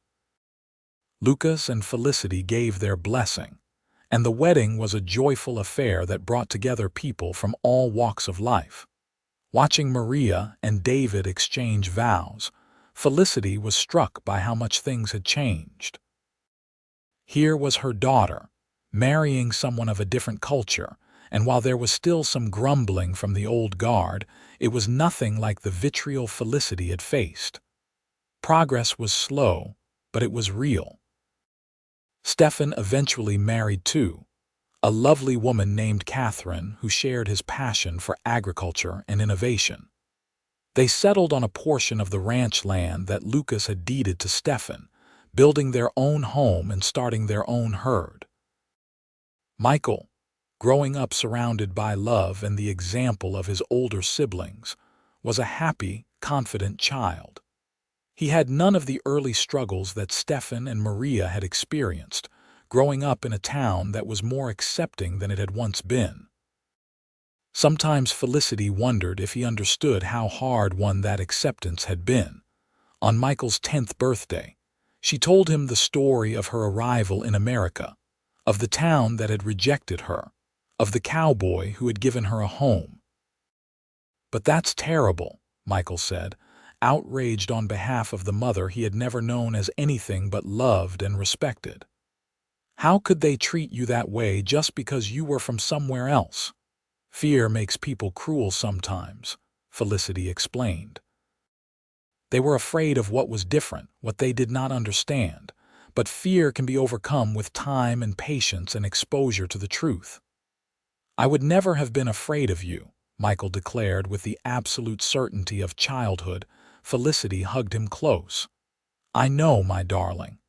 Lucas and Felicity gave their blessing, and the wedding was a joyful affair that brought together people from all walks of life. Watching Maria and David exchange vows, Felicity was struck by how much things had changed. Here was her daughter, marrying someone of a different culture, and while there was still some grumbling from the old guard, it was nothing like the vitriol Felicity had faced. Progress was slow, but it was real. Stefan eventually married too, a lovely woman named Catherine who shared his passion for agriculture and innovation. They settled on a portion of the ranch land that Lucas had deeded to Stefan, building their own home and starting their own herd. Michael, growing up surrounded by love and the example of his older siblings, was a happy, confident child. He had none of the early struggles that Stefan and Maria had experienced, growing up in a town that was more accepting than it had once been. Sometimes Felicity wondered if he understood how hard won that acceptance had been. On Michael's 10th birthday, she told him the story of her arrival in America, of the town that had rejected her, of the cowboy who had given her a home. "But that's terrible," Michael said, outraged on behalf of the mother he had never known as anything but loved and respected. "How could they treat you that way just because you were from somewhere else?" "Fear makes people cruel sometimes," Felicity explained. "They were afraid of what was different, what they did not understand, but fear can be overcome with time and patience and exposure to the truth." "I would never have been afraid of you," Michael declared with the absolute certainty of childhood. Felicity hugged him close. "I know, my darling.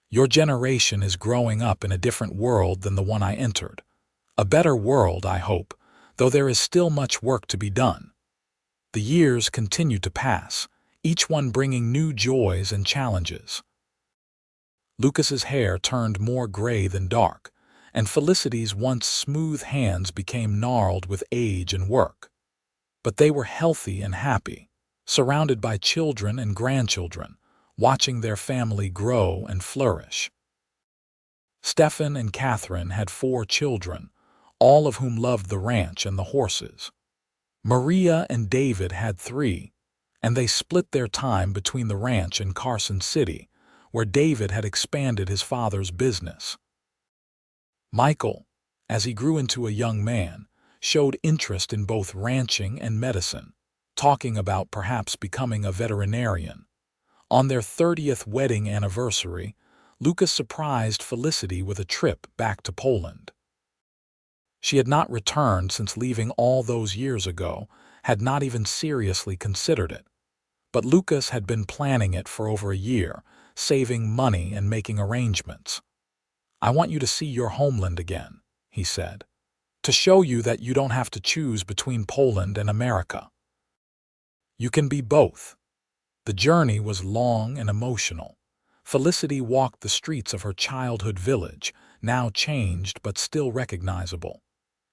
Your generation is growing up in a different world than the one I entered. A better world, I hope, though there is still much work to be done." The years continued to pass, each one bringing new joys and challenges. Lucas's hair turned more gray than dark, and Felicity's once smooth hands became gnarled with age and work. But they were healthy and happy, surrounded by children and grandchildren, watching their family grow and flourish. Stefan and Catherine had 4 children, all of whom loved the ranch and the horses. Maria and David had 3, and they split their time between the ranch and Carson City, where David had expanded his father's business. Michael, as he grew into a young man, showed interest in both ranching and medicine, talking about perhaps becoming a veterinarian. On their 30th wedding anniversary, Lucas surprised Felicity with a trip back to Poland. She had not returned since leaving all those years ago, had not even seriously considered it. But Lucas had been planning it for over a year, saving money and making arrangements. "I want you to see your homeland again," he said, "to show you that you don't have to choose between Poland and America. You can be both." The journey was long and emotional. Felicity walked the streets of her childhood village, now changed but still recognizable.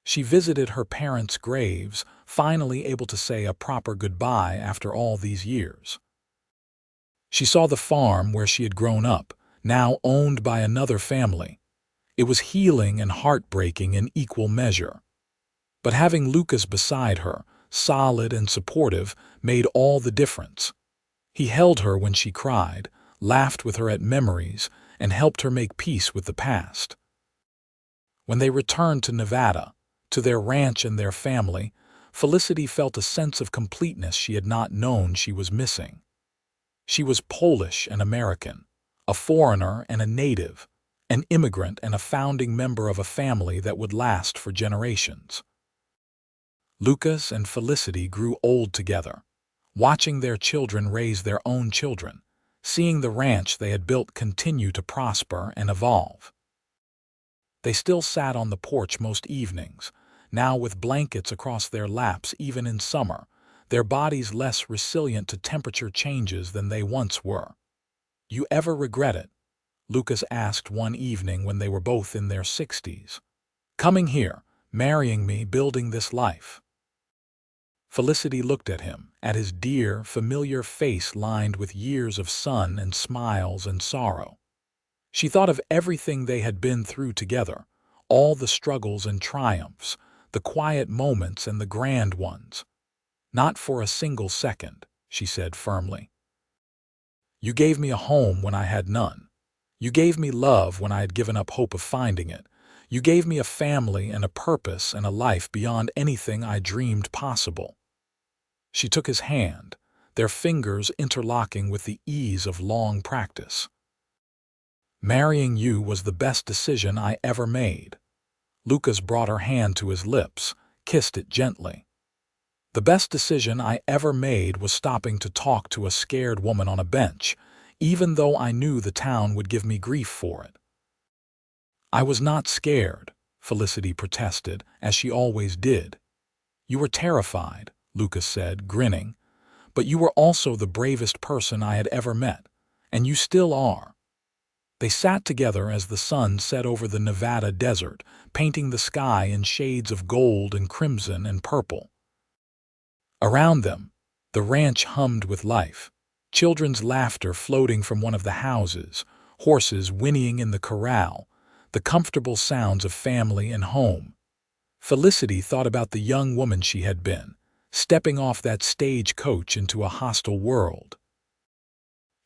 She visited her parents' graves, finally able to say a proper goodbye after all these years. She saw the farm where she had grown up, now owned by another family. It was healing and heartbreaking in equal measure. But having Lucas beside her, solid and supportive, made all the difference. He held her when she cried, laughed with her at memories, and helped her make peace with the past. When they returned to Nevada, to their ranch and their family, Felicity felt a sense of completeness she had not known she was missing. She was Polish and American, a foreigner and a native, an immigrant and a founding member of a family that would last for generations. Lucas and Felicity grew old together, watching their children raise their own children, seeing the ranch they had built continue to prosper and evolve. They still sat on the porch most evenings, now with blankets across their laps even in summer, their bodies less resilient to temperature changes than they once were. "You ever regret it?" Lucas asked one evening when they were both in their 60s. "Coming here, marrying me, building this life?" Felicity looked at him, at his dear, familiar face lined with years of sun and smiles and sorrow. She thought of everything they had been through together, all the struggles and triumphs, the quiet moments and the grand ones. "Not for a single second," she said firmly. "You gave me a home when I had none. You gave me love when I had given up hope of finding it. You gave me a family and a purpose and a life beyond anything I dreamed possible." She took his hand, their fingers interlocking with the ease of long practice. "Marrying you was the best decision I ever made." Lucas brought her hand to his lips, kissed it gently. "The best decision I ever made was stopping to talk to a scared woman on a bench, even though I knew the town would give me grief for it." "I was not scared," Felicity protested, as she always did. "You were terrified," Lucas said, grinning, "but you were also the bravest person I had ever met, and you still are." They sat together as the sun set over the Nevada desert, painting the sky in shades of gold and crimson and purple. Around them, the ranch hummed with life, children's laughter floating from one of the houses, horses whinnying in the corral, the comfortable sounds of family and home. Felicity thought about the young woman she had been, stepping off that stagecoach into a hostile world.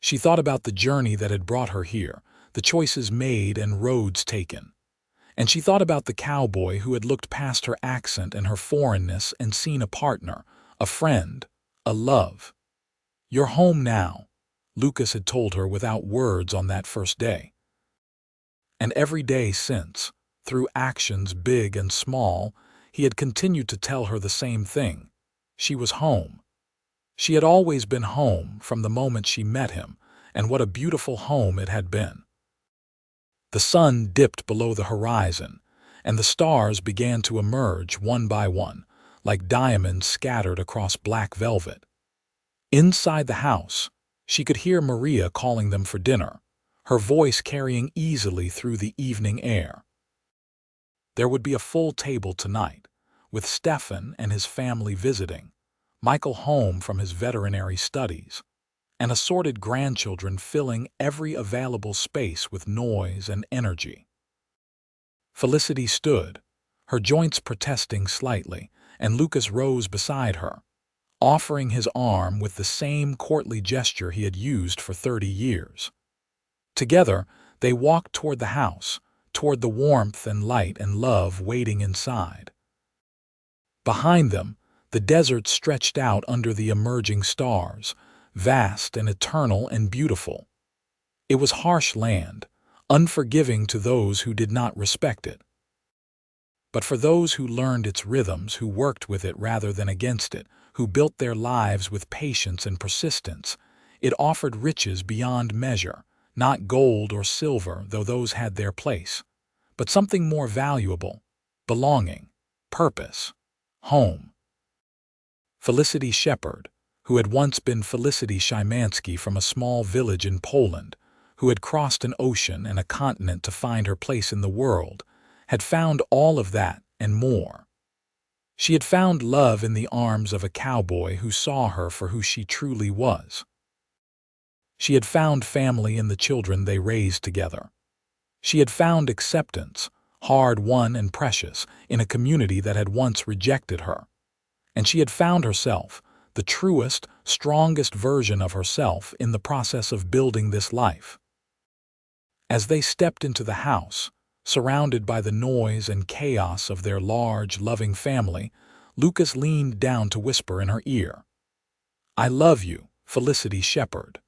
She thought about the journey that had brought her here, the choices made and roads taken. And she thought about the cowboy who had looked past her accent and her foreignness and seen a partner, a friend, a love. "You're home now," Lucas had told her without words on that first day. And every day since, through actions big and small, he had continued to tell her the same thing. She was home. She had always been home from the moment she met him, and what a beautiful home it had been. The sun dipped below the horizon, and the stars began to emerge one by one, like diamonds scattered across black velvet. Inside the house, she could hear Maria calling them for dinner, her voice carrying easily through the evening air. There would be a full table tonight, with Stefan and his family visiting, Michael home from his veterinary studies, and assorted grandchildren filling every available space with noise and energy. Felicity stood, her joints protesting slightly, and Lucas rose beside her, offering his arm with the same courtly gesture he had used for 30 years. Together, they walked toward the house, toward the warmth and light and love waiting inside. Behind them, the desert stretched out under the emerging stars, vast and eternal and beautiful. It was harsh land, unforgiving to those who did not respect it. But for those who learned its rhythms, who worked with it rather than against it, who built their lives with patience and persistence. It offered riches beyond measure, not gold or silver, though those had their place, but something more valuable: belonging, purpose, home. Felicity Shepard, who had once been Felicity Szymanski from a small village in Poland, who had crossed an ocean and a continent to find her place in the world, had found all of that and more. She had found love in the arms of a cowboy who saw her for who she truly was. She had found family in the children they raised together. She had found acceptance, hard-won and precious, in a community that had once rejected her. And she had found herself, the truest, strongest version of herself, in the process of building this life. As they stepped into the house, surrounded by the noise and chaos of their large, loving family, Lucas leaned down to whisper in her ear, "I love you, Felicity Shepard."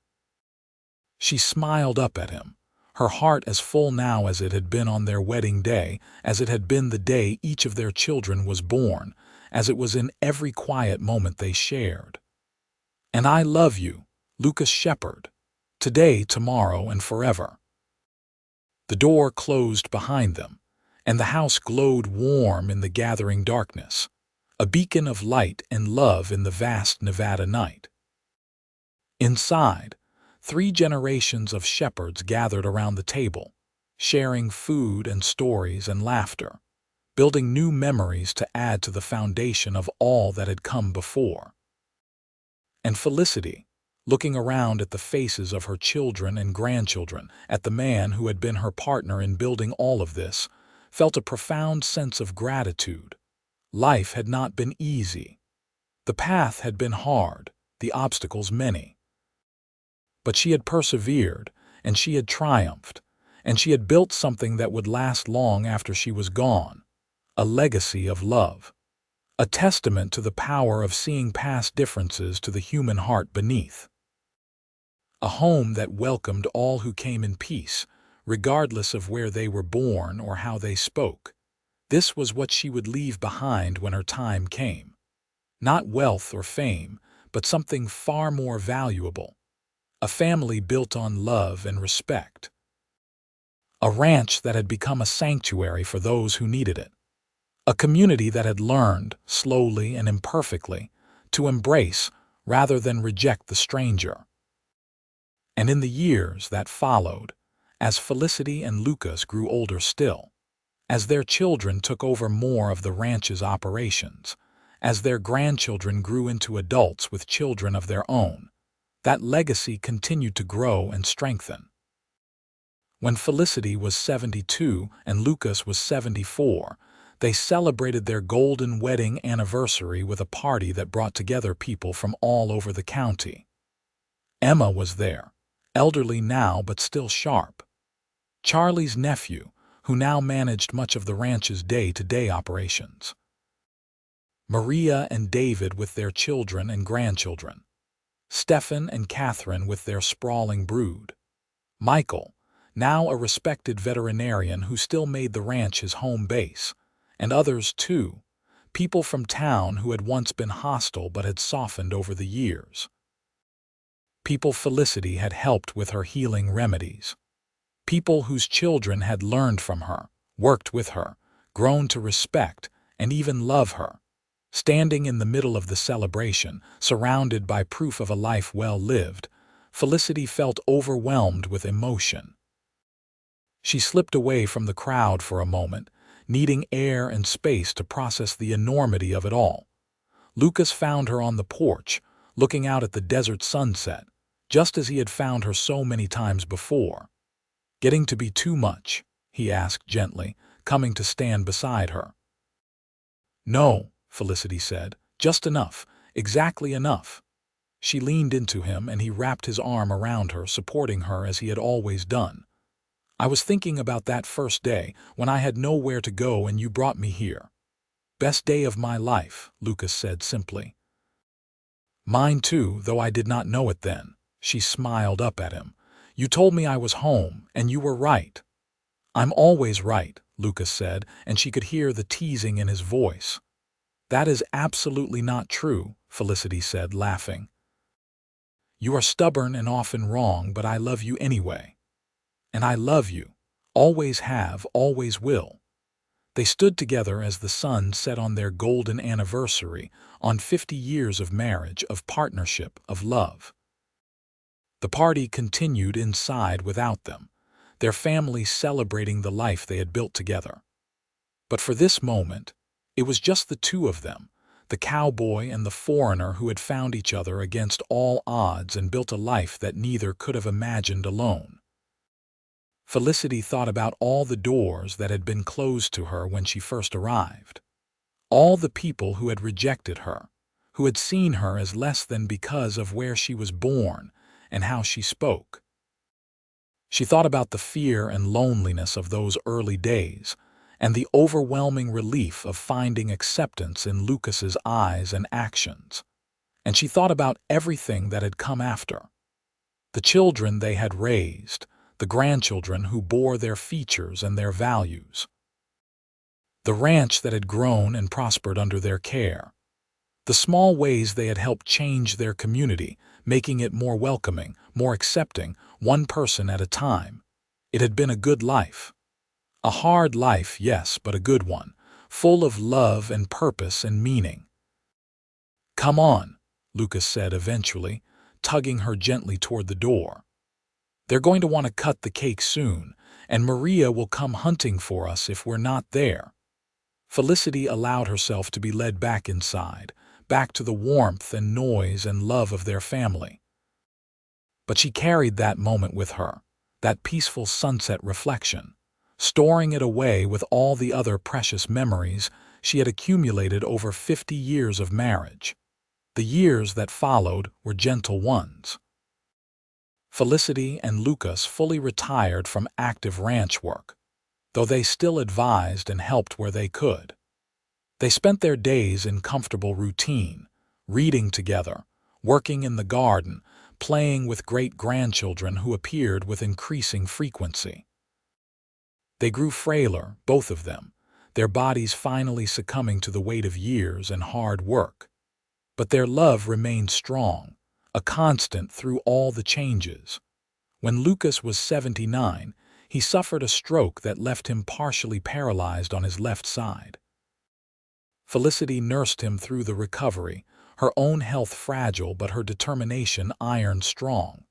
She smiled up at him, her heart as full now as it had been on their wedding day, as it had been the day each of their children was born, as it was in every quiet moment they shared. "And I love you, Lucas Shepard, today, tomorrow, and forever." The door closed behind them, and the house glowed warm in the gathering darkness, a beacon of light and love in the vast Nevada night. Inside, 3 generations of Shepards gathered around the table, sharing food and stories and laughter, building new memories to add to the foundation of all that had come before. And Felicity, looking around at the faces of her children and grandchildren, at the man who had been her partner in building all of this, felt a profound sense of gratitude. Life had not been easy. The path had been hard, the obstacles many. But she had persevered, and she had triumphed, and she had built something that would last long after she was gone. A legacy of love, a testament to the power of seeing past differences to the human heart beneath. A home that welcomed all who came in peace, regardless of where they were born or how they spoke. This was what she would leave behind when her time came. Not wealth or fame, but something far more valuable. A family built on love and respect. A ranch that had become a sanctuary for those who needed it. A community that had learned, slowly and imperfectly, to embrace rather than reject the stranger. And in the years that followed, as Felicity and Lucas grew older still, as their children took over more of the ranch's operations, as their grandchildren grew into adults with children of their own, that legacy continued to grow and strengthen. When Felicity was 72 and Lucas was 74, they celebrated their golden wedding anniversary with a party that brought together people from all over the county. Emma was there, elderly now but still sharp. Charlie's nephew, who now managed much of the ranch's day-to-day operations. Maria and David with their children and grandchildren. Stefan and Catherine with their sprawling brood. Michael, now a respected veterinarian who still made the ranch his home base. And others, too, people from town who had once been hostile but had softened over the years. People Felicity had helped with her healing remedies. People whose children had learned from her, worked with her, grown to respect, and even love her. Standing in the middle of the celebration, surrounded by proof of a life well lived, Felicity felt overwhelmed with emotion. She slipped away from the crowd for a moment, needing air and space to process the enormity of it all. Lucas found her on the porch, looking out at the desert sunset, just as he had found her so many times before. "Getting to be too much?" he asked gently, coming to stand beside her. "No," Felicity said, "just enough, exactly enough." She leaned into him and he wrapped his arm around her, supporting her as he had always done. "I was thinking about that first day, when I had nowhere to go and you brought me here." "Best day of my life," Lucas said simply. "Mine too, though I did not know it then." She smiled up at him. "You told me I was home, and you were right." "I'm always right," Lucas said, and she could hear the teasing in his voice. "That is absolutely not true," Felicity said, laughing. "You are stubborn and often wrong, but I love you anyway. And I love you. Always have, always will." They stood together as the sun set on their golden anniversary, on 50 years of marriage, of partnership, of love. The party continued inside without them, their family celebrating the life they had built together. But for this moment, it was just the two of them, the cowboy and the foreigner who had found each other against all odds and built a life that neither could have imagined alone. Felicity thought about all the doors that had been closed to her when she first arrived. All the people who had rejected her, who had seen her as less than because of where she was born and how she spoke. She thought about the fear and loneliness of those early days, and the overwhelming relief of finding acceptance in Lucas's eyes and actions. And she thought about everything that had come after. The children they had raised, the grandchildren who bore their features and their values. The ranch that had grown and prospered under their care. The small ways they had helped change their community, making it more welcoming, more accepting, one person at a time. It had been a good life. A hard life, yes, but a good one, full of love and purpose and meaning. "Come on," Lucas said eventually, tugging her gently toward the door. "They're going to want to cut the cake soon, and Maria will come hunting for us if we're not there." Felicity allowed herself to be led back inside, back to the warmth and noise and love of their family. But she carried that moment with her, that peaceful sunset reflection, storing it away with all the other precious memories she had accumulated over 50 years of marriage. The years that followed were gentle ones. Felicity and Lucas fully retired from active ranch work, though they still advised and helped where they could. They spent their days in comfortable routine, reading together, working in the garden, playing with great-grandchildren who appeared with increasing frequency. They grew frailer, both of them, their bodies finally succumbing to the weight of years and hard work. But their love remained strong, a constant through all the changes. When Lucas was 79, he suffered a stroke that left him partially paralyzed on his left side. Felicity nursed him through the recovery, her own health fragile but her determination iron strong.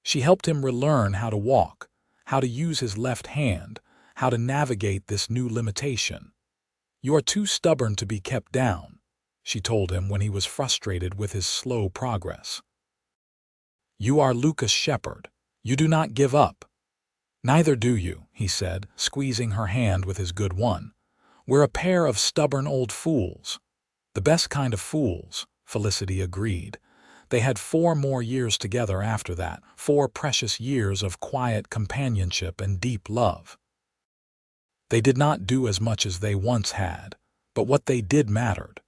She helped him relearn how to walk, how to use his left hand, how to navigate this new limitation. "You are too stubborn to be kept down," she told him when he was frustrated with his slow progress. "You are Lucas Shepherd. You do not give up." "Neither do you," he said, squeezing her hand with his good one. "We're a pair of stubborn old fools." "The best kind of fools," Felicity agreed. They had 4 more years together after that, 4 precious years of quiet companionship and deep love. They did not do as much as they once had, but what they did mattered.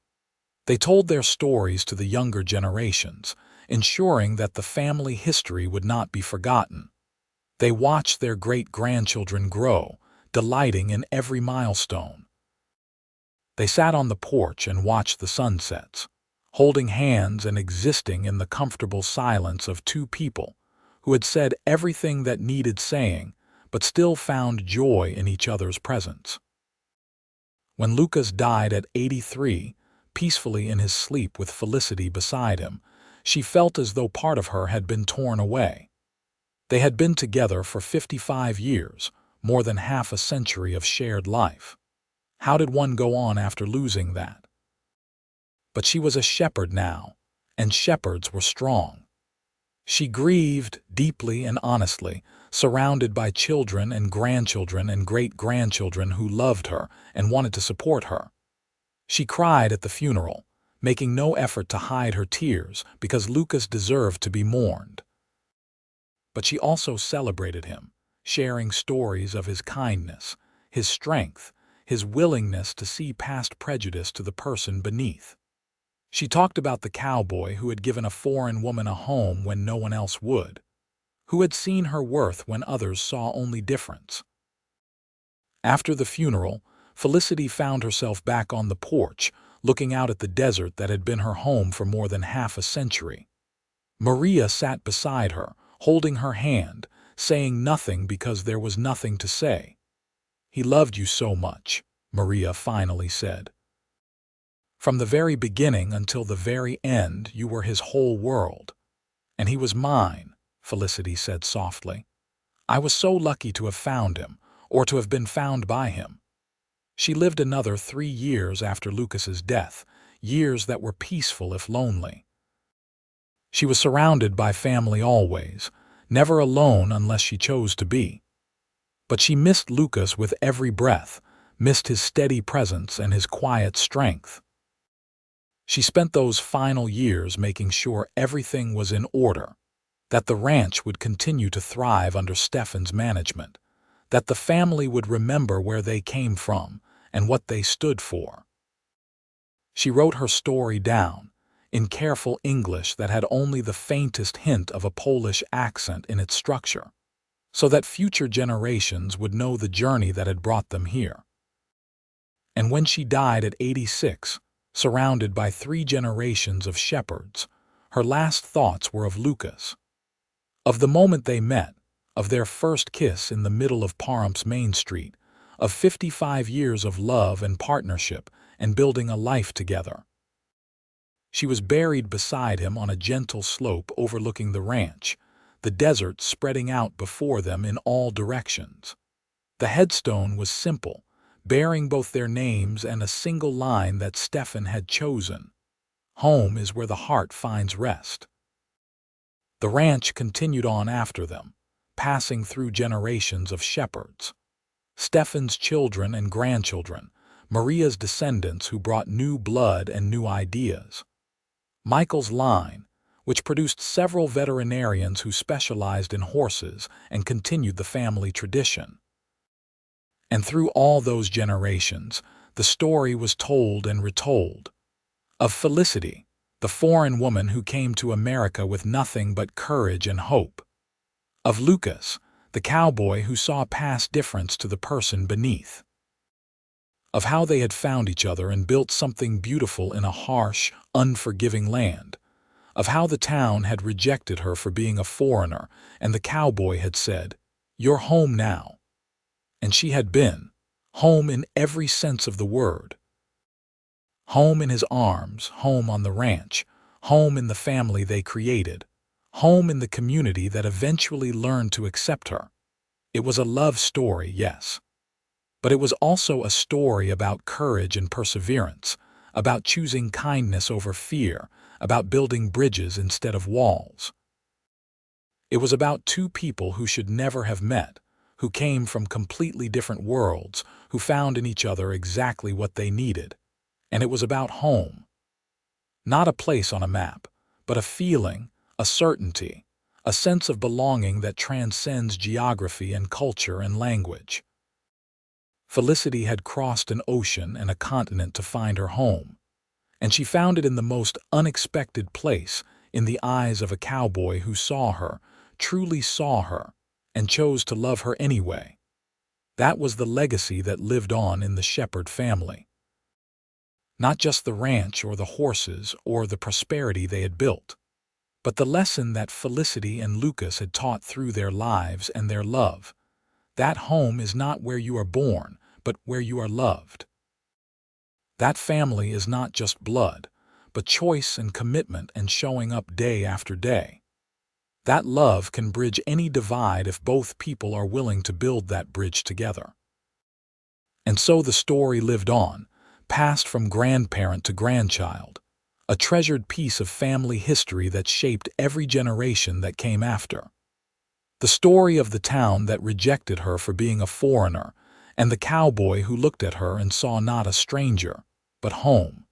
They told their stories to the younger generations, ensuring that the family history would not be forgotten. They watched their great-grandchildren grow, delighting in every milestone. They sat on the porch and watched the sunsets, holding hands and existing in the comfortable silence of two people who had said everything that needed saying, but still found joy in each other's presence. When Lucas died at 83, peacefully in his sleep with Felicity beside him, she felt as though part of her had been torn away. They had been together for 55 years, more than half a century of shared life. How did one go on after losing that? But she was a shepherd now, and shepherds were strong. She grieved deeply and honestly, surrounded by children and grandchildren and great-grandchildren who loved her and wanted to support her. She cried at the funeral, making no effort to hide her tears because Lucas deserved to be mourned. But she also celebrated him, sharing stories of his kindness, his strength, his willingness to see past prejudice to the person beneath. She talked about the cowboy who had given a foreign woman a home when no one else would, who had seen her worth when others saw only difference. After the funeral, Felicity found herself back on the porch, looking out at the desert that had been her home for more than half a century. Maria sat beside her, holding her hand, saying nothing because there was nothing to say. "He loved you so much," Maria finally said. "From the very beginning until the very end, you were his whole world. And he was mine," Felicity said softly. "I was so lucky to have found him, or to have been found by him." She lived another 3 years after Lucas's death, years that were peaceful if lonely. She was surrounded by family always, never alone unless she chose to be. But she missed Lucas with every breath, missed his steady presence and his quiet strength. She spent those final years making sure everything was in order, that the ranch would continue to thrive under Stefan's management, that the family would remember where they came from and what they stood for. She wrote her story down, in careful English that had only the faintest hint of a Polish accent in its structure, so that future generations would know the journey that had brought them here. And when she died at 86, surrounded by 3 generations of shepherds, her last thoughts were of Lucas, of the moment they met, of their first kiss in the middle of Pahrump's Main Street, of 55 years of love and partnership and building a life together. She was buried beside him on a gentle slope overlooking the ranch, the desert spreading out before them in all directions. The headstone was simple, bearing both their names and a single line that Stefan had chosen: "Home is where the heart finds rest." The ranch continued on after them, passing through generations of shepherds. Stefan's children and grandchildren, Maria's descendants who brought new blood and new ideas. Michael's line, which produced several veterinarians who specialized in horses and continued the family tradition. And through all those generations, the story was told and retold. Of Felicity, the foreign woman who came to America with nothing but courage and hope. Of Lucas, the cowboy who saw past difference to the person beneath. Of how they had found each other and built something beautiful in a harsh, unforgiving land. Of how the town had rejected her for being a foreigner, and the cowboy had said, "You're home now." And she had been, home in every sense of the word. Home in his arms, home on the ranch, home in the family they created, home in the community that eventually learned to accept her. It was a love story, yes. But it was also a story about courage and perseverance, about choosing kindness over fear, about building bridges instead of walls. It was about 2 people who should never have met, who came from completely different worlds, who found in each other exactly what they needed. And it was about home. Not a place on a map, but a feeling, a certainty, a sense of belonging that transcends geography and culture and language. Felicity had crossed an ocean and a continent to find her home, and she found it in the most unexpected place, in the eyes of a cowboy who saw her, truly saw her, and chose to love her anyway. That was the legacy that lived on in the Shepherd family. Not just the ranch or the horses or the prosperity they had built, but the lesson that Felicity and Lucas had taught through their lives and their love. That home is not where you are born, but where you are loved. That family is not just blood, but choice and commitment and showing up day after day. That love can bridge any divide if both people are willing to build that bridge together. And so the story lived on, passed from grandparent to grandchild, a treasured piece of family history that shaped every generation that came after. The story of the town that rejected her for being a foreigner, and the cowboy who looked at her and saw not a stranger, but home.